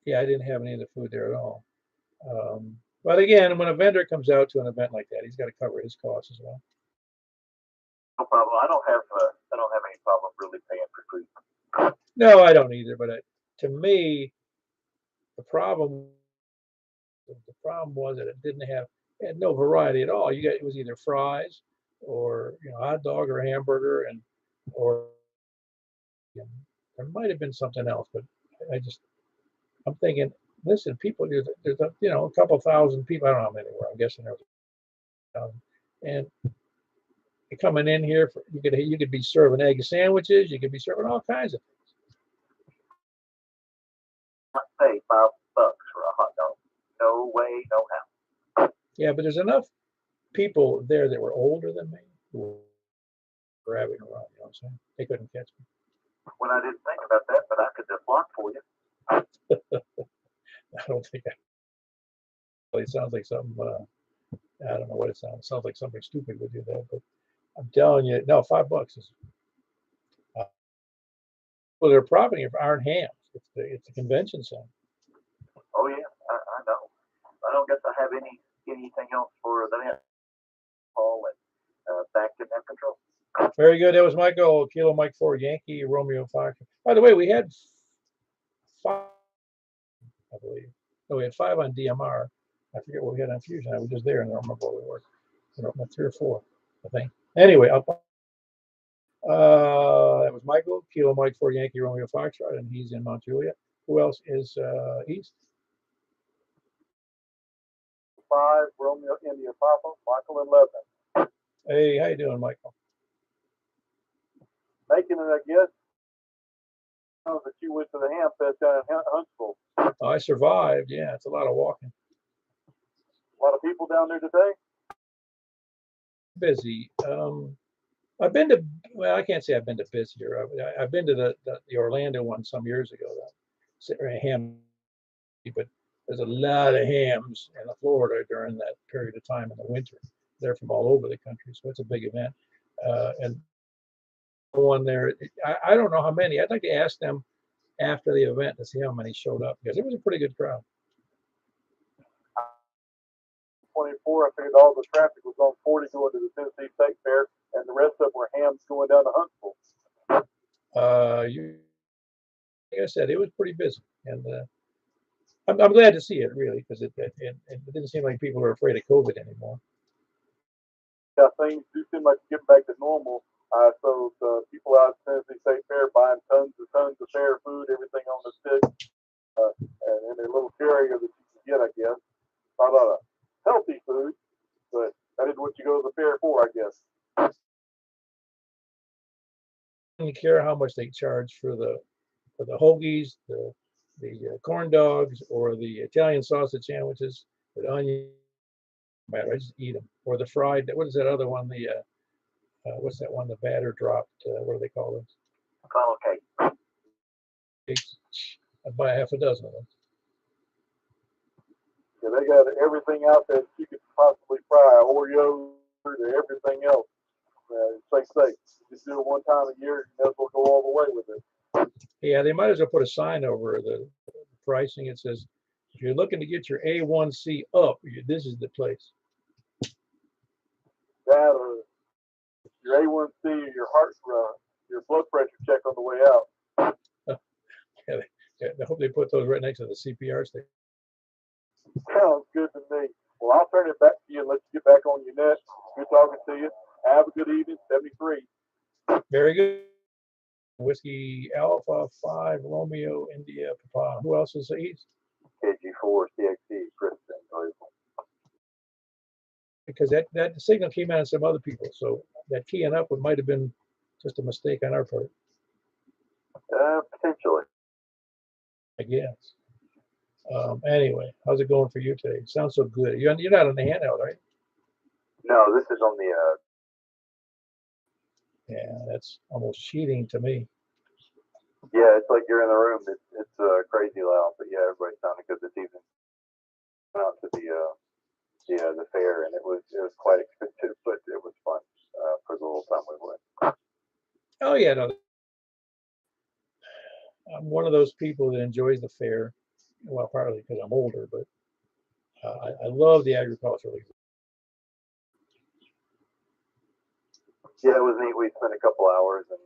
Yeah, I didn't have any of the food there at all. But again, when a vendor comes out to an event like that, he's got to cover his costs as well. No problem. I don't have any problem really paying for food. No, I don't either. But to me, the problem was that it had no variety at all. It was either fries or hot dog or hamburger or there might have been something else, but I'm thinking, listen, people, there's a couple thousand people. I don't know how many were. I'm guessing there was, and you're coming in here for you could be serving egg sandwiches. You could be serving all kinds of things. Not pay $5 for a hot dog. No way, no how. Yeah, but there's enough people there that were older than me who were grabbing around. You know what I'm saying? They couldn't catch me. Well, I didn't think about that, but I could just block for you. I don't think it sounds like something. I don't know what it sounds. It sounds like something stupid would do that, but I'm telling you, no, $5 is. Well, their property aren't hams. It's the convention center. Oh yeah, I know. I don't guess I have anything else for that. Paul and back to net control. Very good. That was Michael, Kilo Mike 4, Yankee, Romeo 5. By the way, we had 5, I believe. No, we had 5 on DMR. I forget what we had on Fusion. I was just there and I don't remember what we were. 3 or 4, I think. Anyway, that was Michael, Kilo Mike 4, Yankee, Romeo Foxtrot, and he's in Mount Juliet. Who else is east? 5 Romeo India Papa, Michael and Lebanon. Hey, how you doing, Michael? Making it, I guess. I know that you went to the ham fest down in Huntsville. I survived. Yeah, it's a lot of walking. A lot of people down there today. Busy. I've been to. Well, I can't say I've been to busier. I've been to the Orlando one some years ago. Ham, but there's a lot of hams in Florida during that period of time in the winter. They're from all over the country, so it's a big event. And one there, I don't know how many. I'd like to ask them after the event to see how many showed up because it was a pretty good crowd. 24, I figured all the traffic was on 40 going to the Tennessee State Fair, and the rest of them were hams going down to Huntsville. Like I said, it was pretty busy, and I'm glad to see it really because it didn't seem like people are afraid of COVID anymore. Yeah, things do seem like getting back to normal. So the people out at Tennessee State Fair buying tons of fair food, everything on the stick, and in their little carrier that you can get, I guess. Not a lot of healthy food, but that is what you go to the fair for, I guess. I don't care how much they charge for the hoagies, the corn dogs, or the Italian sausage sandwiches with onion. I just eat them. Or the fried. What is that other one? What's that one? The batter dropped. What do they call it? Funnel cake. I'd buy half a dozen of them. Yeah, they got everything out there that you could possibly fry, Oreos to everything else. It's like say, just do it one time a year, you may as well go all the way with it. Yeah, they might as well put a sign over the pricing. It says, if you're looking to get your A1C up, this is the place. That or your A1C or your heart, your blood pressure check on the way out. I hope they put those right next to the CPR station. Sounds good to me. Well, I'll turn it back to you and let you get back on your net. Good talking to you. Have a good evening. 73. Very good. Whiskey Alpha 5 Romeo India Papa. Who else is east? KG4 CXC Kristen. Because that signal came out of some other people, so that keying up might have been just a mistake on our part. Potentially. I guess. Anyway, how's it going for you today? Sounds so good. You're not on the handheld, right? No, this is on the. Yeah, that's almost cheating to me. Yeah, it's like you're in the room. It's crazy loud, but yeah, everybody's sounding good this evening. Went out to the fair, and it was quite expensive, but it was fun for the little time we went. Oh yeah, no. I'm one of those people that enjoys the fair. Well, partly because I'm older, but I love the agricultural. Yeah, it was neat. We spent a couple hours and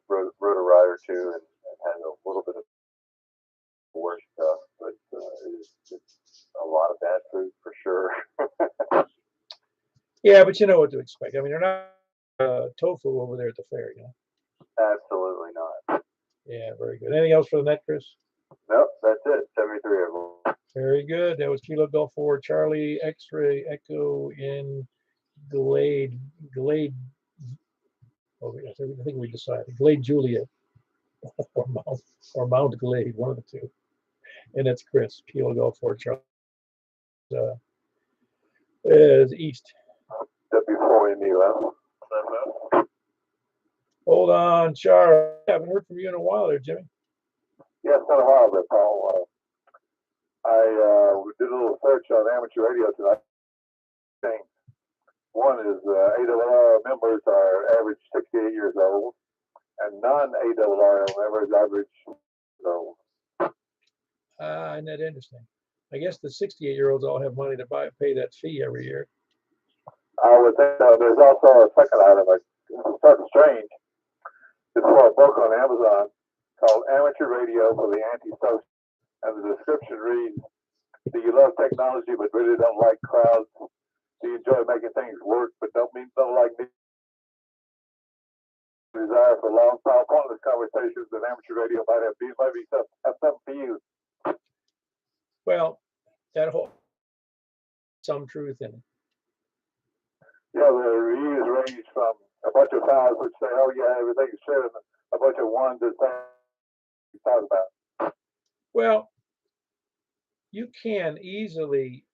wrote a ride or two and had a little bit of work stuff, but it's a lot of bad food for sure. Yeah, but you know what to expect. I mean, they're not tofu over there at the fair, you know. Absolutely not. Yeah, very good. Anything else for the net, Chris? Nope, that's it. 73 of them. Very good. That was Kilo Golf 4 Charlie X-ray Echo in Glade. Oh, I think we decided Glade Juliet or Mount Glade, one of the two. And that's Chris. Kilo Golf 4 Charlie is east. W4 in the U.S. Hold on, Charlie. I haven't heard from you in a while there, Jimmy. Yeah, it's been a while there, Paul. I did a little search on amateur radio tonight. One is ARRL members are average 68 years old, and non-ARRL members average old. Isn't that interesting? I guess the 68-year-olds all have money to pay that fee every year. I would think there's also a second item, it's sort of strange. It's for a book on Amazon called Amateur Radio for the Antisocial. And the description reads, do you love technology but really don't like crowds? Do you enjoy making things work but don't like desire for long, pointless conversations that amateur radio might have something for you? Well, that whole some truth in it. Yeah, the reviews range from a bunch of files which say, oh yeah, everything's shit, and a bunch of ones that say talk about. Well, you can easily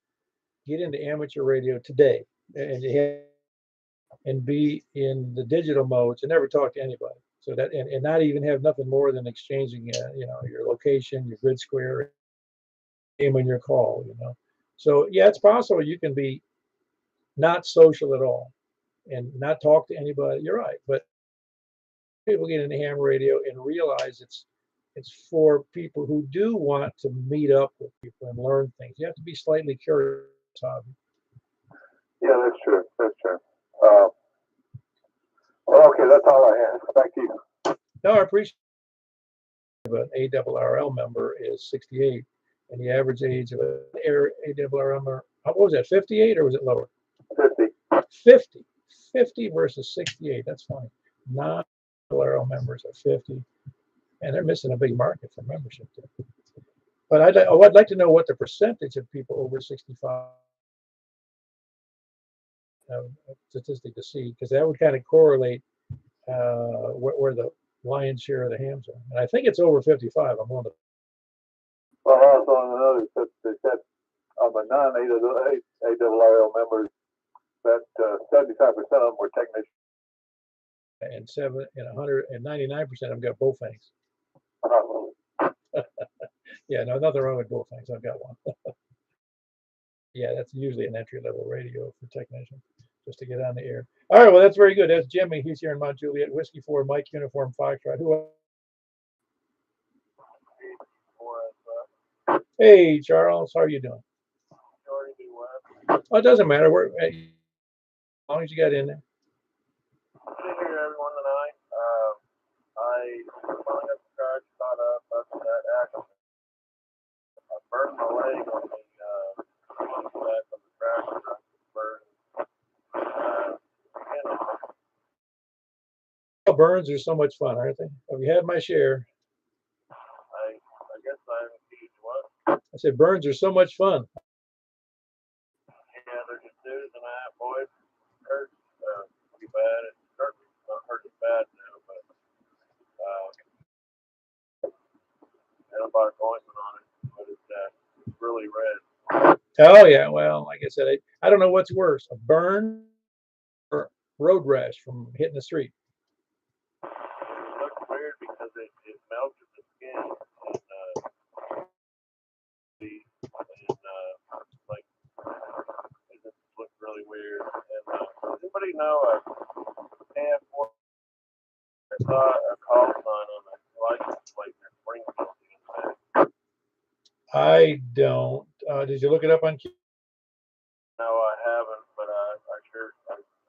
get into amateur radio today and be in the digital modes and never talk to anybody. So that and not even have nothing more than exchanging, your location, your grid square, name on your call. So yeah, it's possible you can be not social at all and not talk to anybody. You're right, but people get into ham radio and realize it's for people who do want to meet up with people and learn things. You have to be slightly curious. Yeah, that's true. That's true. Okay, that's all I have. Back to you. No, I appreciate it. An ARRL member is 68, and the average age of an ARRL member, what was that, 58 or was it lower? 50. 50 versus 68. That's funny. Non-ARRL members are 50, and they're missing a big market for membership there. But I'd like to know what the percentage of people over 65 statistic to see, because that would kind of correlate where the lion's share of the hams are. And I think it's over 55. I'm on the. Well, also on another that on the non-ARRL members, that 75% of them were technicians. And 199% of them got bullfangs. Yeah, no, nothing wrong with bullfangs. I've got one. Yeah, that's usually an entry-level radio for technicians, just to get on the air. All right, well, that's very good. That's Jimmy. He's here in Mount Juliet. Whiskey 4, Mike, Uniform, Foxtrot. Hey, Charles, how are you doing? Oh, it doesn't matter. As long as you got in there. Good to hear everyone tonight. I finally got the charge caught up after that accident. I burned my leg on the back of the tractor. Burns are so much fun, aren't they? Have you had my share? I guess I haven't seen what. I said burns are so much fun. Yeah, they're just dudes and that boy. Hurts pretty bad. It not hurt as bad now, but antibiotic ointment on it, but it's really red. Oh yeah, well, like I said, I don't know what's worse, a burn or road rash from hitting the street. It looks weird because it melted the skin and like it just looked really weird. And does anybody know a call sign on the license plate in Springfield? I don't. Did you look it up on? No, I haven't, but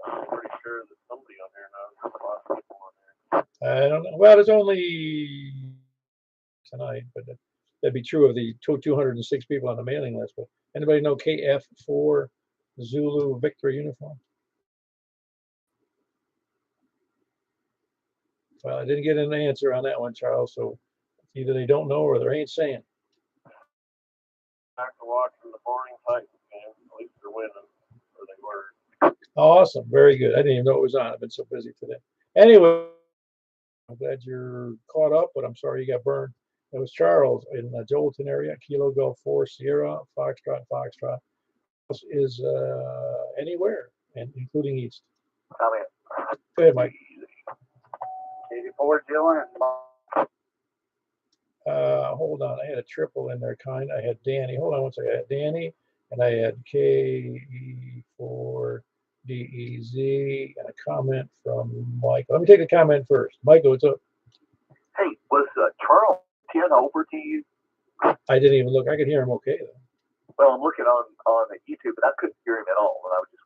I'm pretty sure that somebody on there knows. There's a lot of people on there. I don't know. Well, it's only tonight, but that'd be true of the 206 people on the mailing list. But anybody know KF4 Zulu Victor uniform? Well, I didn't get an answer on that one, Charles. So either they don't know or they ain't saying. After watching the boring Titans game, at least they're winning, or they were. Awesome, very good. I didn't even know it was on. I've been so busy today. Anyway, I'm glad you're caught up, but I'm sorry you got burned. It was Charles in the Jolton area, Kilo Golf 4 Sierra Foxtrot. This is anywhere, and including East. Come in. Go ahead, Mike. 84 Juliet. Hold on, I had a triple in there, kind. I had Danny. Hold on one second. I had Danny, and I had KE4DEZ, and a comment from Mike. Let me take a comment first. Michael, what's up? Hey, was Charles 10 over to you? I didn't even look. I could hear him okay, though. Well, I'm looking on YouTube, but I couldn't hear him at all, and I was just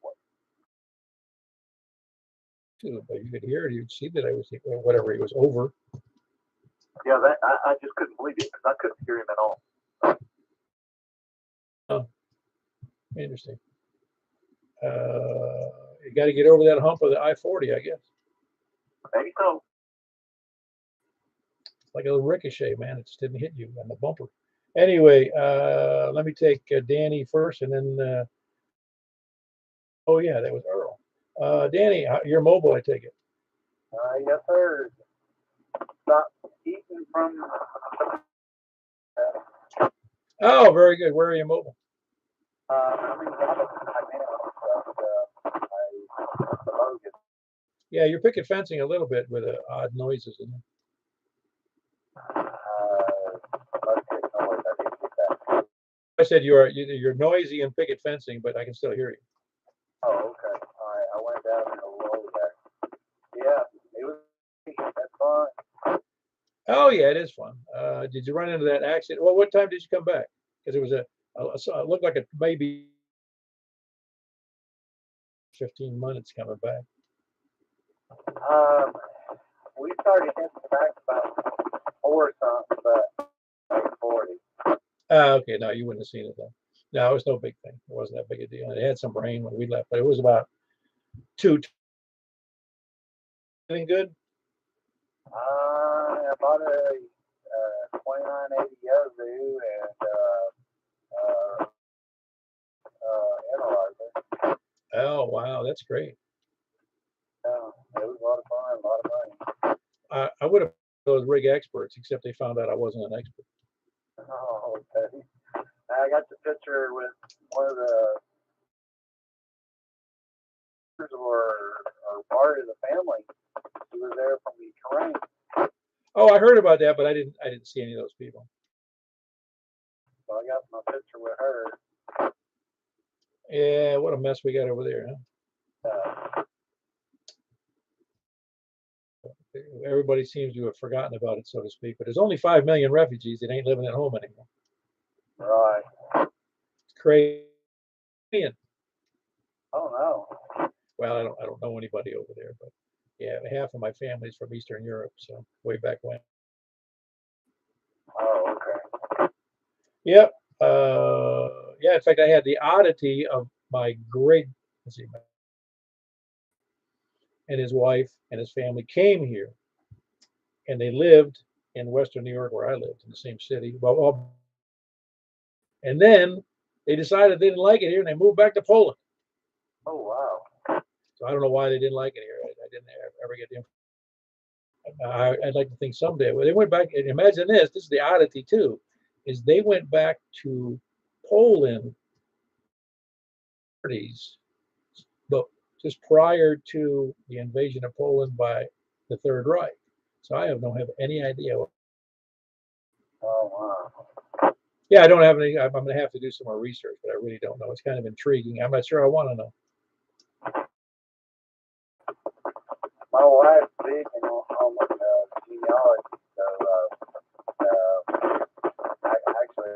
wondering. But you could hear it. You'd see that I was, whatever, he was over. Yeah, I just couldn't believe it because I couldn't hear him at all. Oh, interesting. You got to get over that hump of the I-40, I guess. Maybe so. Like a ricochet, man. It just didn't hit you on the bumper. Anyway, let me take Danny first, and then, oh yeah, that was Earl. Danny, you're mobile, I take it. Yes, sir. Stop eating from. Oh, very good. Where are you mobile? I mean, Yeah, you're picket fencing a little bit with odd noises in there. I said you're noisy and picket fencing, but I can still hear you. Oh, okay. All right. I went down in a roll there. Yeah, it was. That's fun. Oh yeah, it is fun. Did you run into that accident? Well, what time did you come back? Because it was it looked like it maybe 15 minutes coming back. We started hitting back about 4 something, but 40. Okay, no, you wouldn't have seen it though. No, it was no big thing. It wasn't that big a deal. It had some rain when we left, but it was about 2. Anything good? I bought a 2980 Yazoo and analyzer. Oh wow, that's great. It was a lot of fun, a lot of money. I would have those rig experts, except they found out I wasn't an expert. Oh, okay. I got the picture with one of the or part of the family. He was there from the terrain. Oh, I heard about that, but I didn't see any of those people. So I got my picture with her. Yeah, what a mess we got over there, huh? Everybody seems to have forgotten about it, so to speak. But there's only 5 million refugees that ain't living at home anymore. Right. It's crazy. Oh no. Well, I don't know anybody over there, but yeah, half of my family's from Eastern Europe, so way back when. Oh, okay. Yep. Yeah, in fact, I had the oddity of my and his wife and his family came here, and they lived in Western New York, where I lived, in the same city. And then they decided they didn't like it here, and they moved back to Poland. Oh wow. So I don't know why they didn't like it here. I didn't ever get the information. I'd like to think someday. Well, they went back, and imagine this. This is the oddity too, is they went back to Poland, but just prior to the invasion of Poland by the Third Reich. So I don't have any idea. Oh wow. Yeah, I don't have any. I'm going to have to do some more research, but I really don't know. It's kind of intriguing. I'm not sure I want to know. My wife's big in on genealogy, so I actually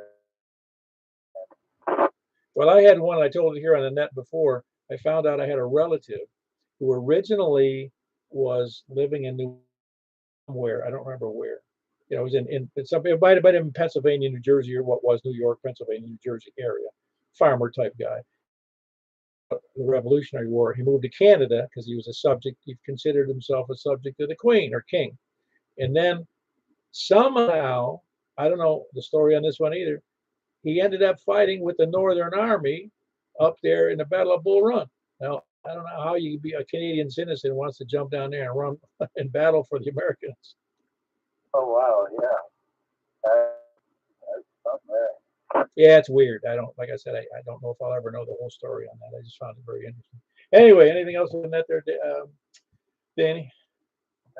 Well, I had one, I told it here on the net before. I found out I had a relative who originally was living in New somewhere, I don't remember where. You know, it was in some, it might have been in Pennsylvania, New Jersey, or what was New York, Pennsylvania, New Jersey area, farmer type guy. The Revolutionary War, he moved to Canada because he was a subject, he considered himself a subject of the Queen or King. And then somehow, I don't know the story on this one either, he ended up fighting with the Northern Army up there in the Battle of Bull Run. Now, I don't know how you can be a Canadian citizen who wants to jump down there and run and battle for the Americans. Oh wow, yeah. That's something there. Yeah, it's weird. I don't, like I said, I don't know if I'll ever know the whole story on that. I just found it very interesting. Anyway, anything else on that there, Danny?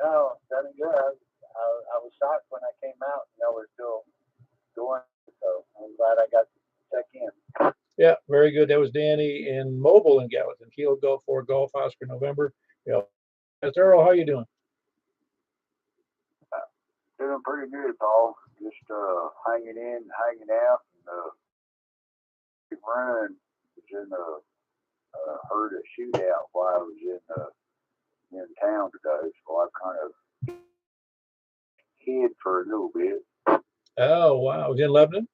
No, that's good. I was shocked when I came out. Y'all were still going, so I'm glad I got to check in. Yeah, very good. That was Danny in Mobile in Gallatin. Kilo Golf 4 Golf Oscar November. Yeah. That's Earl. How you doing? Doing pretty good, Paul. Just hanging in, hanging out, and run was in heard a shootout while I was in town today, so I kind of hid for a little bit. Oh wow, was in Lebanon?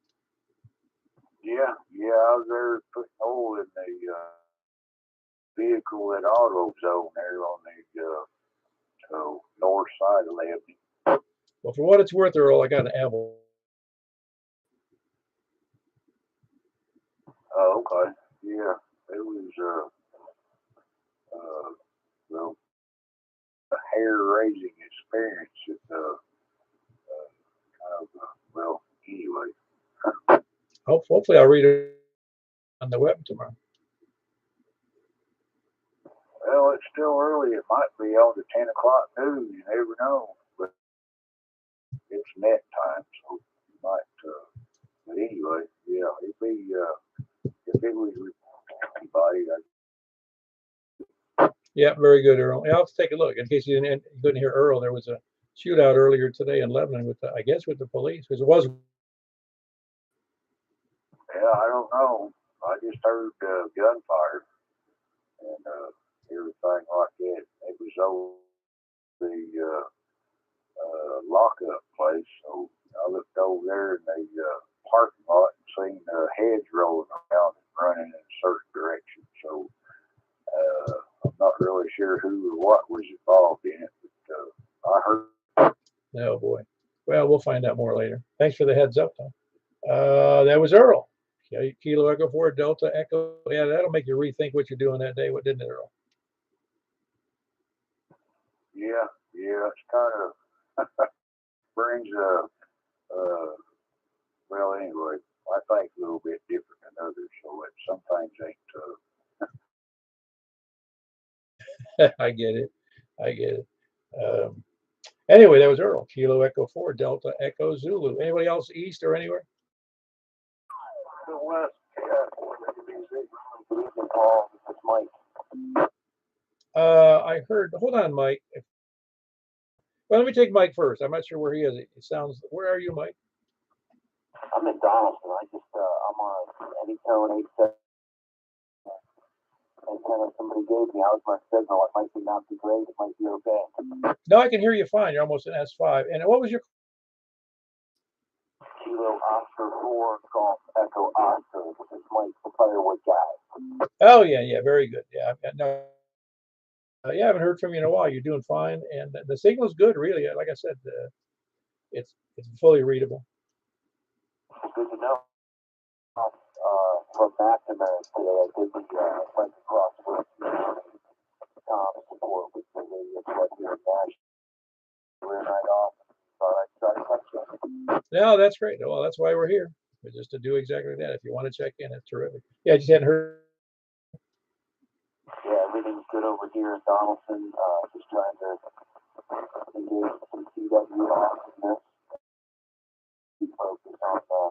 Yeah, I was there putting oil in the vehicle at Auto Zone there on the north side of Lebanon. Well, for what it's worth, Earl, I got an apple. Oh, okay. Yeah, it was well, a hair-raising experience. It kind of well, anyway. Hopefully, I'll read it on the web tomorrow. Well, it's still early. It might be on the 10 o'clock news. You never know. But it's net time, so you might. But anyway, yeah, it'd be if it was anybody. Yeah, very good, Earl. Yeah, I'll take a look. In case you couldn't hear Earl, there was a shootout earlier today in Lebanon with, I guess, with the police, because it was. Yeah, I don't know. I just heard gunfire and everything like that. It was over the lockup place, so I looked over there in the parking lot and seen heads rolling around and running in a certain direction. So I'm not really sure who or what was involved in it, but I heard. Oh boy. Well, we'll find out more later. Thanks for the heads up, though. That was Earl. Kilo Echo 4 Delta Echo. Yeah, that'll make you rethink what you're doing that day. What didn't it, Earl? Yeah, it's kind of brings well, anyway, I think a little bit different than others, so it some things ain't. I get it. Anyway, that was Earl. Kilo Echo 4 Delta Echo Zulu. Anybody else east or anywhere? West, Paul, it's Mike. I heard. Hold on, Mike. Well, let me take Mike first. I'm not sure where he is. It sounds. Where are you, Mike? I'm in Donaldson. I'm on any tone 87. Antenna somebody gave me. How's my signal? It might be not too great. It might be okay. No, I can hear you fine. You're almost an S5. And what was your? Kilo Oscar 4 Golf Echo Oscar. This is Mike, the firewood guy. Oh yeah, very good. Yeah, no. Yeah, I haven't heard from you in a while. You're doing fine, and the signal's good, really. Like I said, it's fully readable. Good to know. From McNamara today, I did the French crossword support with the radio here in Nashville. We're night off. Thought I'd try to touch you. No, that's great. Well, that's why we're here, just to do exactly that. If you want to check in, it's terrific. Yeah, I just hadn't heard. Yeah, everything's good over here in Donaldson. Just trying to engage some CW awesomeness. Focus on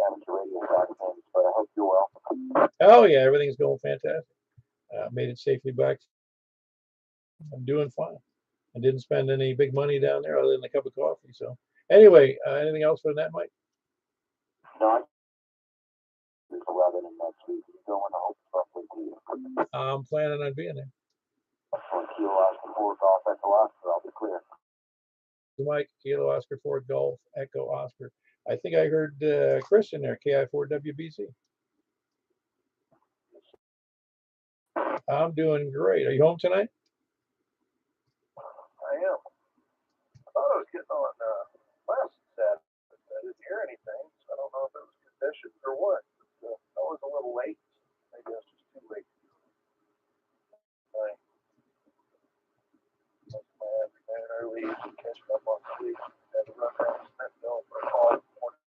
amateur radio side of things, but I hope you're well. Oh yeah, everything's going fantastic. Made it safely back. I'm doing fine. I didn't spend any big money down there other than a cup of coffee. So anyway, anything else for that, Mike? No, it's 11 and next week. I'm planning on being there. One Kilo Oscar 4 Golf Echo Oscar, I'll be clear. Mike, Kilo Oscar 4 Golf Echo Oscar. I think I heard Chris in there, KI4WBC. I'm doing great. Are you home tonight? I am. I thought I was getting on last Saturday. I didn't hear anything, so I don't know if it was conditions or what. But, I was a little late. Maybe I was just too late. I must have been early, catching up on sleep. Had to run down to Smithville for a call this morning.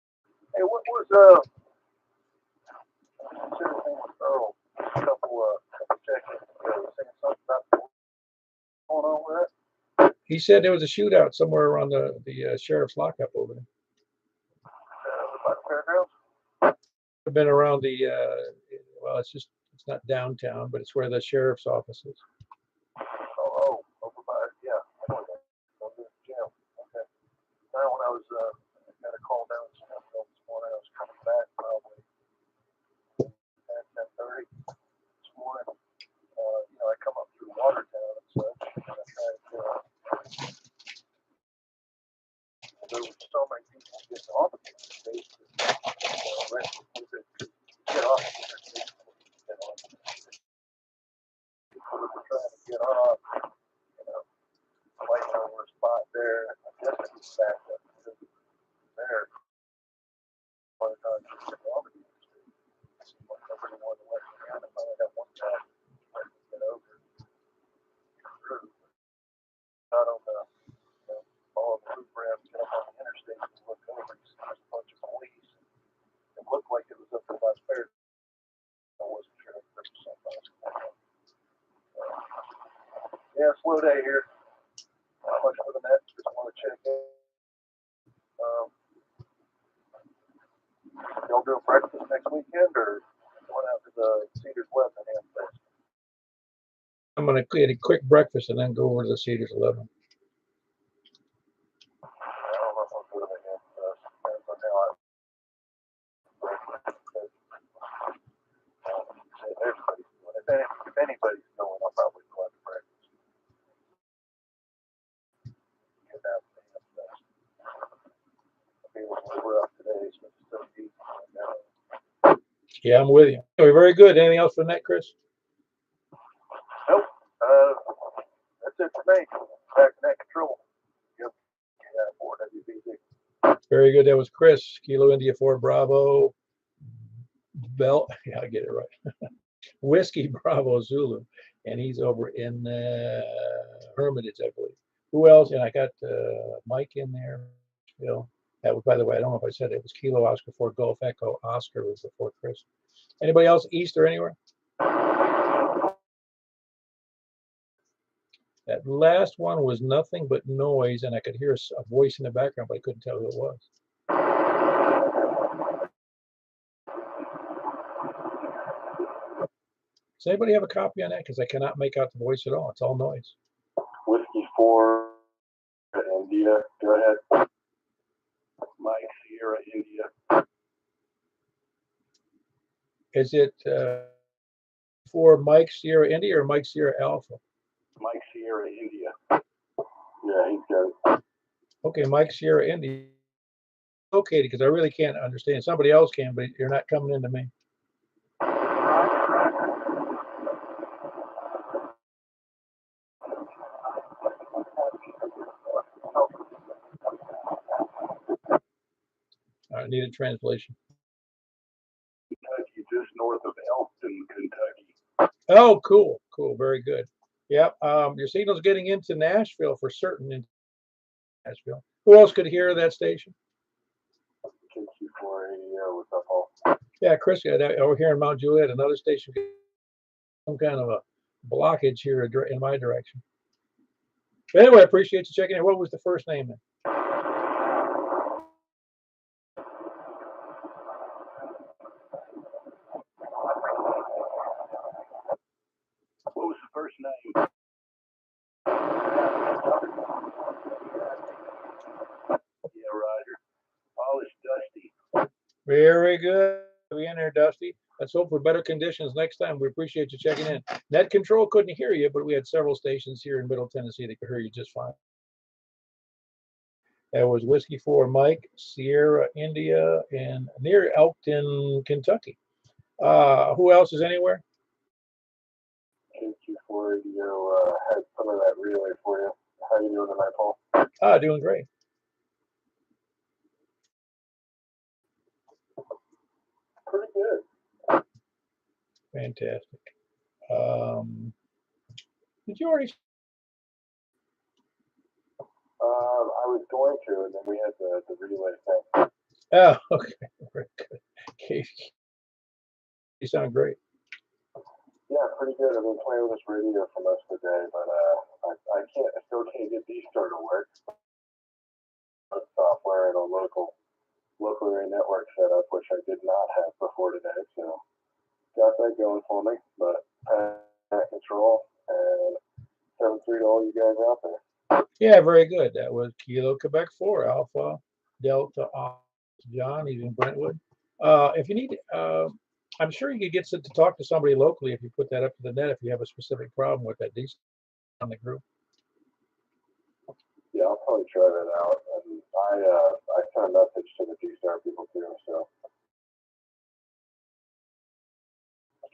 Hey, what was everything with Earl? A couple check-ins ago, saying something about what's going on with that? He said there was a shootout somewhere around the sheriff's lockup over there. By the fairgrounds? I've been around the well, it's not downtown, but it's where the sheriff's office is. Oh, over by, yeah. Over the gym. Okay. Now, when I was, I got a call down in Smithville this morning, I was coming back probably at 10:30 this morning. I come up through Watertown and such, and I tried there were so many people getting off of the interstate that, get off of the interstate, people that were trying to get off, fighting over a spot there. I guess it was backed up because it was there. By the time you get off of the interstate, it seemed like nobody wanted to let me down. I finally got one guy trying to get over through. Not on the, all of the loop ramps, get up on the interstate and look over and see there's a bunch of police. It looked like it was up there by the fair. I wasn't sure if there was something else going on. Yeah, slow day here. Not much for the net. Just want to check in. Y'all doing breakfast next weekend or going out to the Cedars 11 and Fest? I'm going to get a quick breakfast and then go over to the Cedars 11. I don't know if I'll go to the hand fest. Depends on how everybody's doing. If anybody's going, I'll probably go out to breakfast. Get out to the hand fest. I feel like we're up today, so it's still easy. Yeah, I'm with you. Anyway, very good. Anything else for the net, Chris? Nope. That's it for me. Back to net control. Yep. Yeah, 4WBZ. Very good. That was Chris, Kilo India 4 Bravo Bell. Yeah, I get it right. Whiskey Bravo Zulu. And he's over in Hermitage, I believe. Who else? And I got Mike in there. Phil. That was, by the way, I don't know if I said it was Kilo Oscar 4 Golf Echo Oscar was before Chris. Anybody else east or anywhere? That last one was nothing but noise, and I could hear a voice in the background, but I couldn't tell who it was. Does anybody have a copy on that? Because I cannot make out the voice at all. It's all noise. Whiskey 4 India. Go ahead. Mike Sierra India. Is it for Mike Sierra India or Mike Sierra Alpha? Mike Sierra India. Yeah, he's good. Okay, Mike Sierra India. Okay, because I really can't understand. Somebody else can, but you're not coming into me. I need a translation. Kentucky, just north of Elkton, Kentucky. Oh, cool, cool, very good. Yep, your signal's getting into Nashville for certain. In Nashville. Who else could hear that station? KQ480, what's up, Paul? Yeah, Chris, over here in Mount Juliet, another station, some kind of a blockage here in my direction. But anyway, I appreciate you checking in. What was the first name then? What was the first name? Yeah, Roger. Polished Dusty. Very good. Are we in there, Dusty? Let's hope for better conditions next time. We appreciate you checking in. Net Control couldn't hear you, but we had several stations here in Middle Tennessee that could hear you just fine. That was Whiskey 4 Mike, Sierra India, and near Elkton, Kentucky. Who else is anywhere? KQ4 had some of that relay for you. How you doing tonight, Paul? Doing great. Pretty good. Fantastic. Did you already? I was going to, and then we had the relay thing. Oh, okay. Very good. Okay. You sound great. Yeah, pretty good. I've been playing with this radio for most of the day, but I still can't get these started to work. Software and a local area network setup, which I did not have before today, so got that going for me. But control and 7-3 to all you guys out there. Yeah, very good. That was Kilo Quebec 4 Alpha Delta John. He's in Brentwood. If you need, I'm sure you could get to talk to somebody locally if you put that up to the net. If you have a specific problem with that DC on the group. Yeah, I'll probably try that out. And I sent a message to the D-Star people too, so.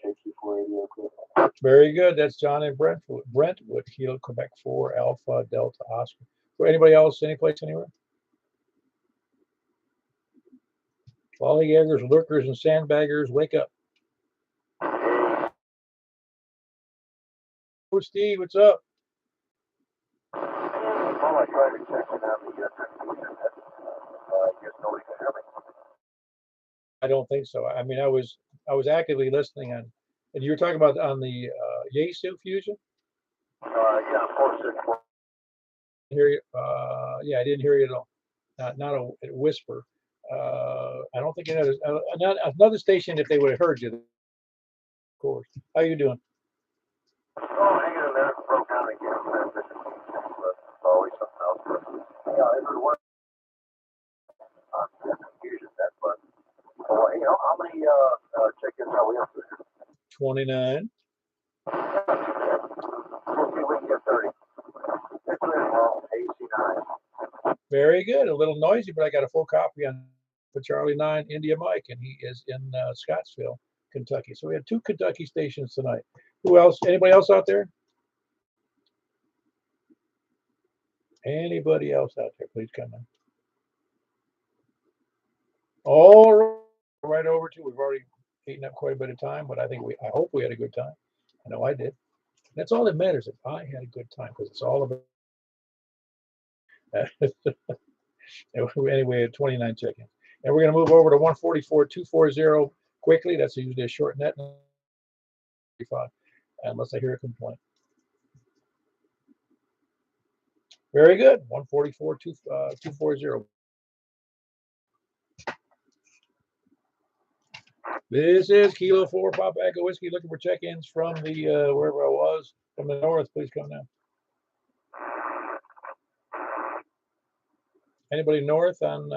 KQ4 radio equipment. Very good. That's John in Brentwood, Kilo Quebec 4 Alpha Delta Oscar. For anybody else, anyplace, anywhere? Lollygaggers, lurkers, and sandbaggers, wake up. Oh, Steve, what's up? Well, I tried to check it out the internet. I guess nobody can hear me. I don't think so. I mean, I was actively listening on, and you were talking about on the Yaesu fusion. Yeah, 464. Hear you? Yeah, I didn't hear you at all. Not a whisper. I don't think another station. If they would have heard you, of course. How you doing? Oh, hang in there. Broke down again. But always something else. Yeah, everyone. Confusion that, but how many check-ins are we up to? 29. We'll see if we can get 30. Well, AC9. Very good. A little noisy, but I got a full copy on for Charlie 9 India Mike, and he is in Scottsville, Kentucky. So we have 2 Kentucky stations tonight. Who else? Anybody else out there? Anybody else out there? Please come in. All right over to. We've already eaten up quite a bit of time, but I hope we had a good time. I know I did. That's all that matters. If I had a good time, because it's all about. Anyway, 29 check-ins. And we're going to move over to 144-240 quickly. That's usually a short net. Unless I hear a complaint. Very good. 144-240. This is Kilo 4 Papa Echo Whiskey looking for check-ins from the wherever I was from the north. Please come down. Anybody north on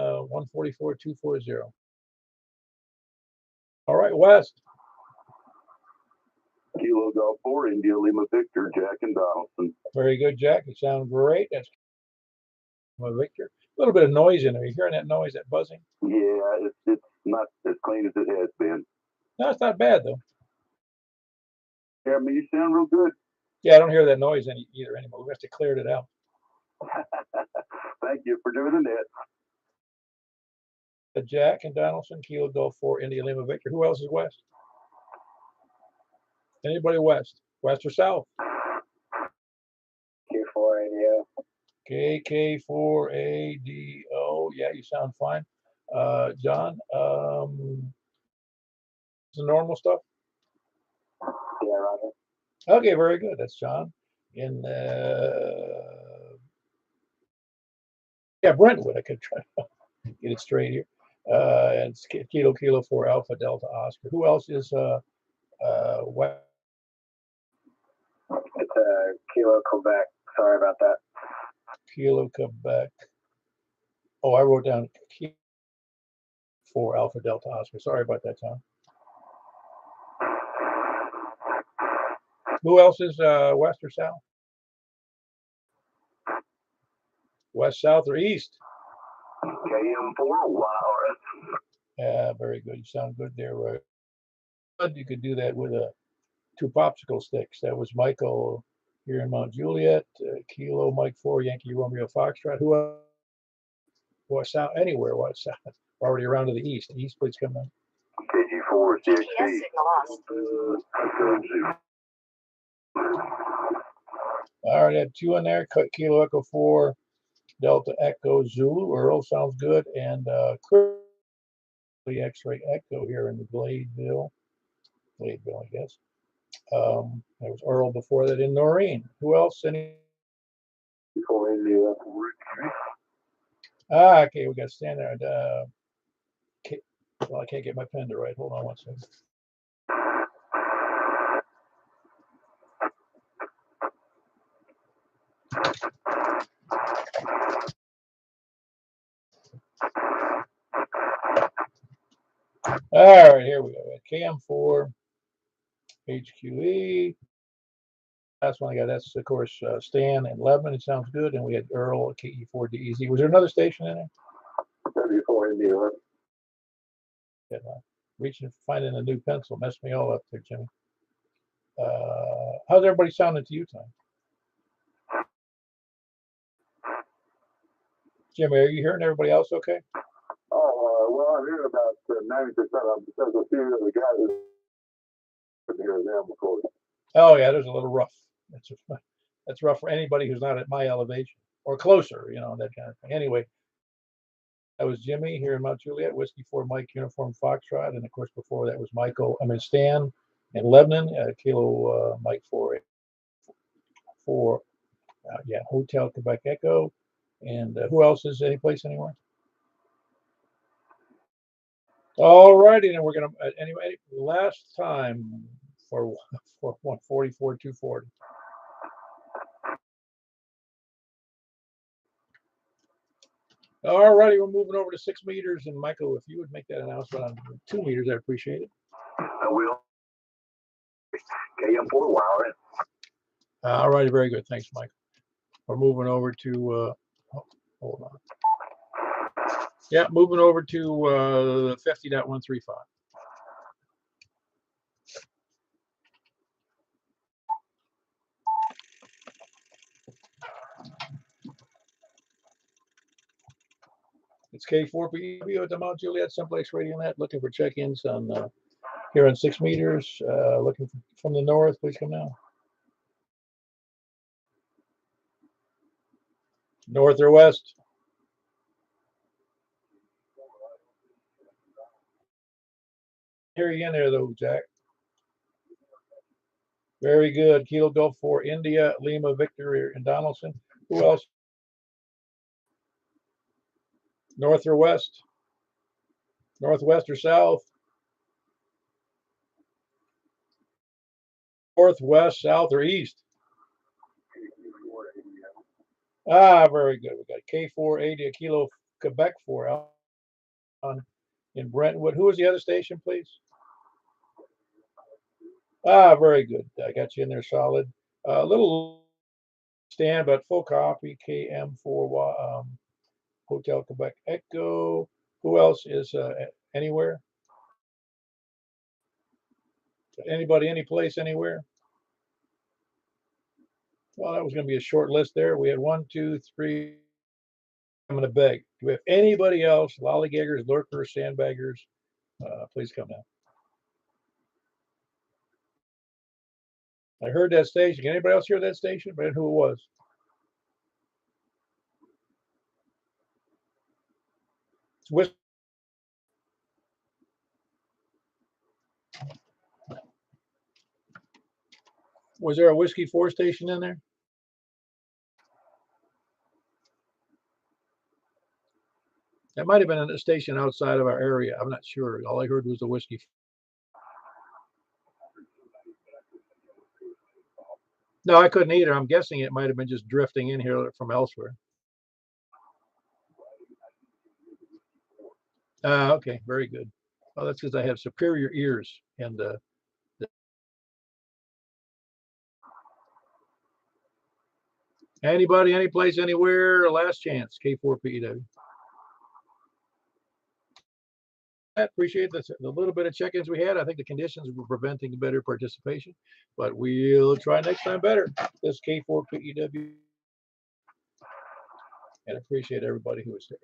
144-240? All right, west. Kilo Golf 4 India Lima Victor, Jack and Donaldson. Very good, Jack. You sound great. That's Victor. A little bit of noise in there. You hearing that noise, that buzzing? Yeah, it's not as clean as it has been. No, it's not bad though. Yeah, I mean, you sound real good. Yeah, I don't hear that noise either anymore. We have to clear it out. Thank you for doing the net. Jack and Donaldson, Kilo Golf 4 India Lima Victor. Who else is west? Anybody west? West or south? K4ADO. KK4ADO. Yeah, you sound fine. John, the normal stuff? Yeah, Roger. Okay, very good. That's John in Brentwood. I could try to get it straight here. And it's Kilo 4 Alpha Delta Oscar. Who else is west? It's Kilo Quebec. Sorry about that. Kilo Quebec. Oh, I wrote down Kilo 4 Alpha Delta Oscar. Sorry about that, Tom. Who else is west or south? West, south, or east? KM4 wireless. Yeah, very good. You sound good there, right? You could do that with 2 popsicle sticks. That was Michael here in Mount Juliet, Kilo Mike 4 Yankee Romeo Foxtrot. Who else? West, south, anywhere west, south. Already around to the east. The east, please come in. KG4 GPS CXC. signal lost. All right, I have 2 in there. Kilo Echo 4 Delta Echo Zulu. Earl sounds good. And Chris, the X-ray Echo here in Gladeville, I guess. There was Earl before that in Noreen. Who else? Any? Okay, we got to stand there. Well, I can't get my pen to write. Hold on one second. All right, here we go. KM4 HQE. Last one I got, that's of course Stan and Lebanon. It sounds good. And we had Earl at KE4DEZ. Was there another station in there? W4 India. Yeah, reaching, finding a new pencil. Messed me all up there, Jimmy. How's everybody sounding to you tonight? Jimmy, are you hearing everybody else okay? Oh, well, I'm hearing about 90% of them because a few of the guys couldn't hear them, of course. Oh yeah, there's a little rough. That's rough for anybody who's not at my elevation or closer, you know, that kind of thing. Anyway, that was Jimmy here in Mount Juliet, Whiskey 4 Mike Uniform Foxtrot, and of course before that was Stan and Lebanon, Kilo Mike 4 Hotel Quebec Echo, and who else is any place anywhere? All righty, then we're gonna anyway. Last time for 144 240. All righty, we're moving over to 6 meters, and Michael, if you would make that announcement on 2 meters, I'd appreciate it. I will. KM4 wireless. All righty, very good. Thanks, Mike. We're moving over to hold on. Yeah, moving over to 50.135. It's K4PW at the Mount Juliet Simplex Radio Net, looking for check-ins on here on 6 meters, looking from the north. Please come now. North or west? Hear you in there though, Jack. Very good. Kilo Golf 4 India, Lima, Victor, and Donaldson. Who else? North or west? Northwest or south? Northwest, south, or east? Very good. We got K480, a Kilo Quebec 4 out in Brentwood. Who was the other station, please? Very good. I got you in there solid. A little stand, but full copy. KM4 Hotel Quebec Echo. Who else is anywhere? Anybody, any place, anywhere? Well, that was going to be a short list there. We had 1, 2, 3. I'm going to beg. Do we have anybody else? Lollygaggers, lurkers, sandbaggers? Please come down. I heard that station. Can anybody else hear that station? But who it was? It's Was there a Whiskey 4 station in there? That might have been a station outside of our area. I'm not sure. All I heard was the Whiskey. No, I couldn't either. I'm guessing it might have been just drifting in here from elsewhere. Okay, very good. Well, that's because I have superior ears, and Anybody, any place, anywhere, last chance, K4PEW. I appreciate the little bit of check-ins we had. I think the conditions were preventing better participation, but we'll try next time better. This K4PEW. And appreciate everybody who was there.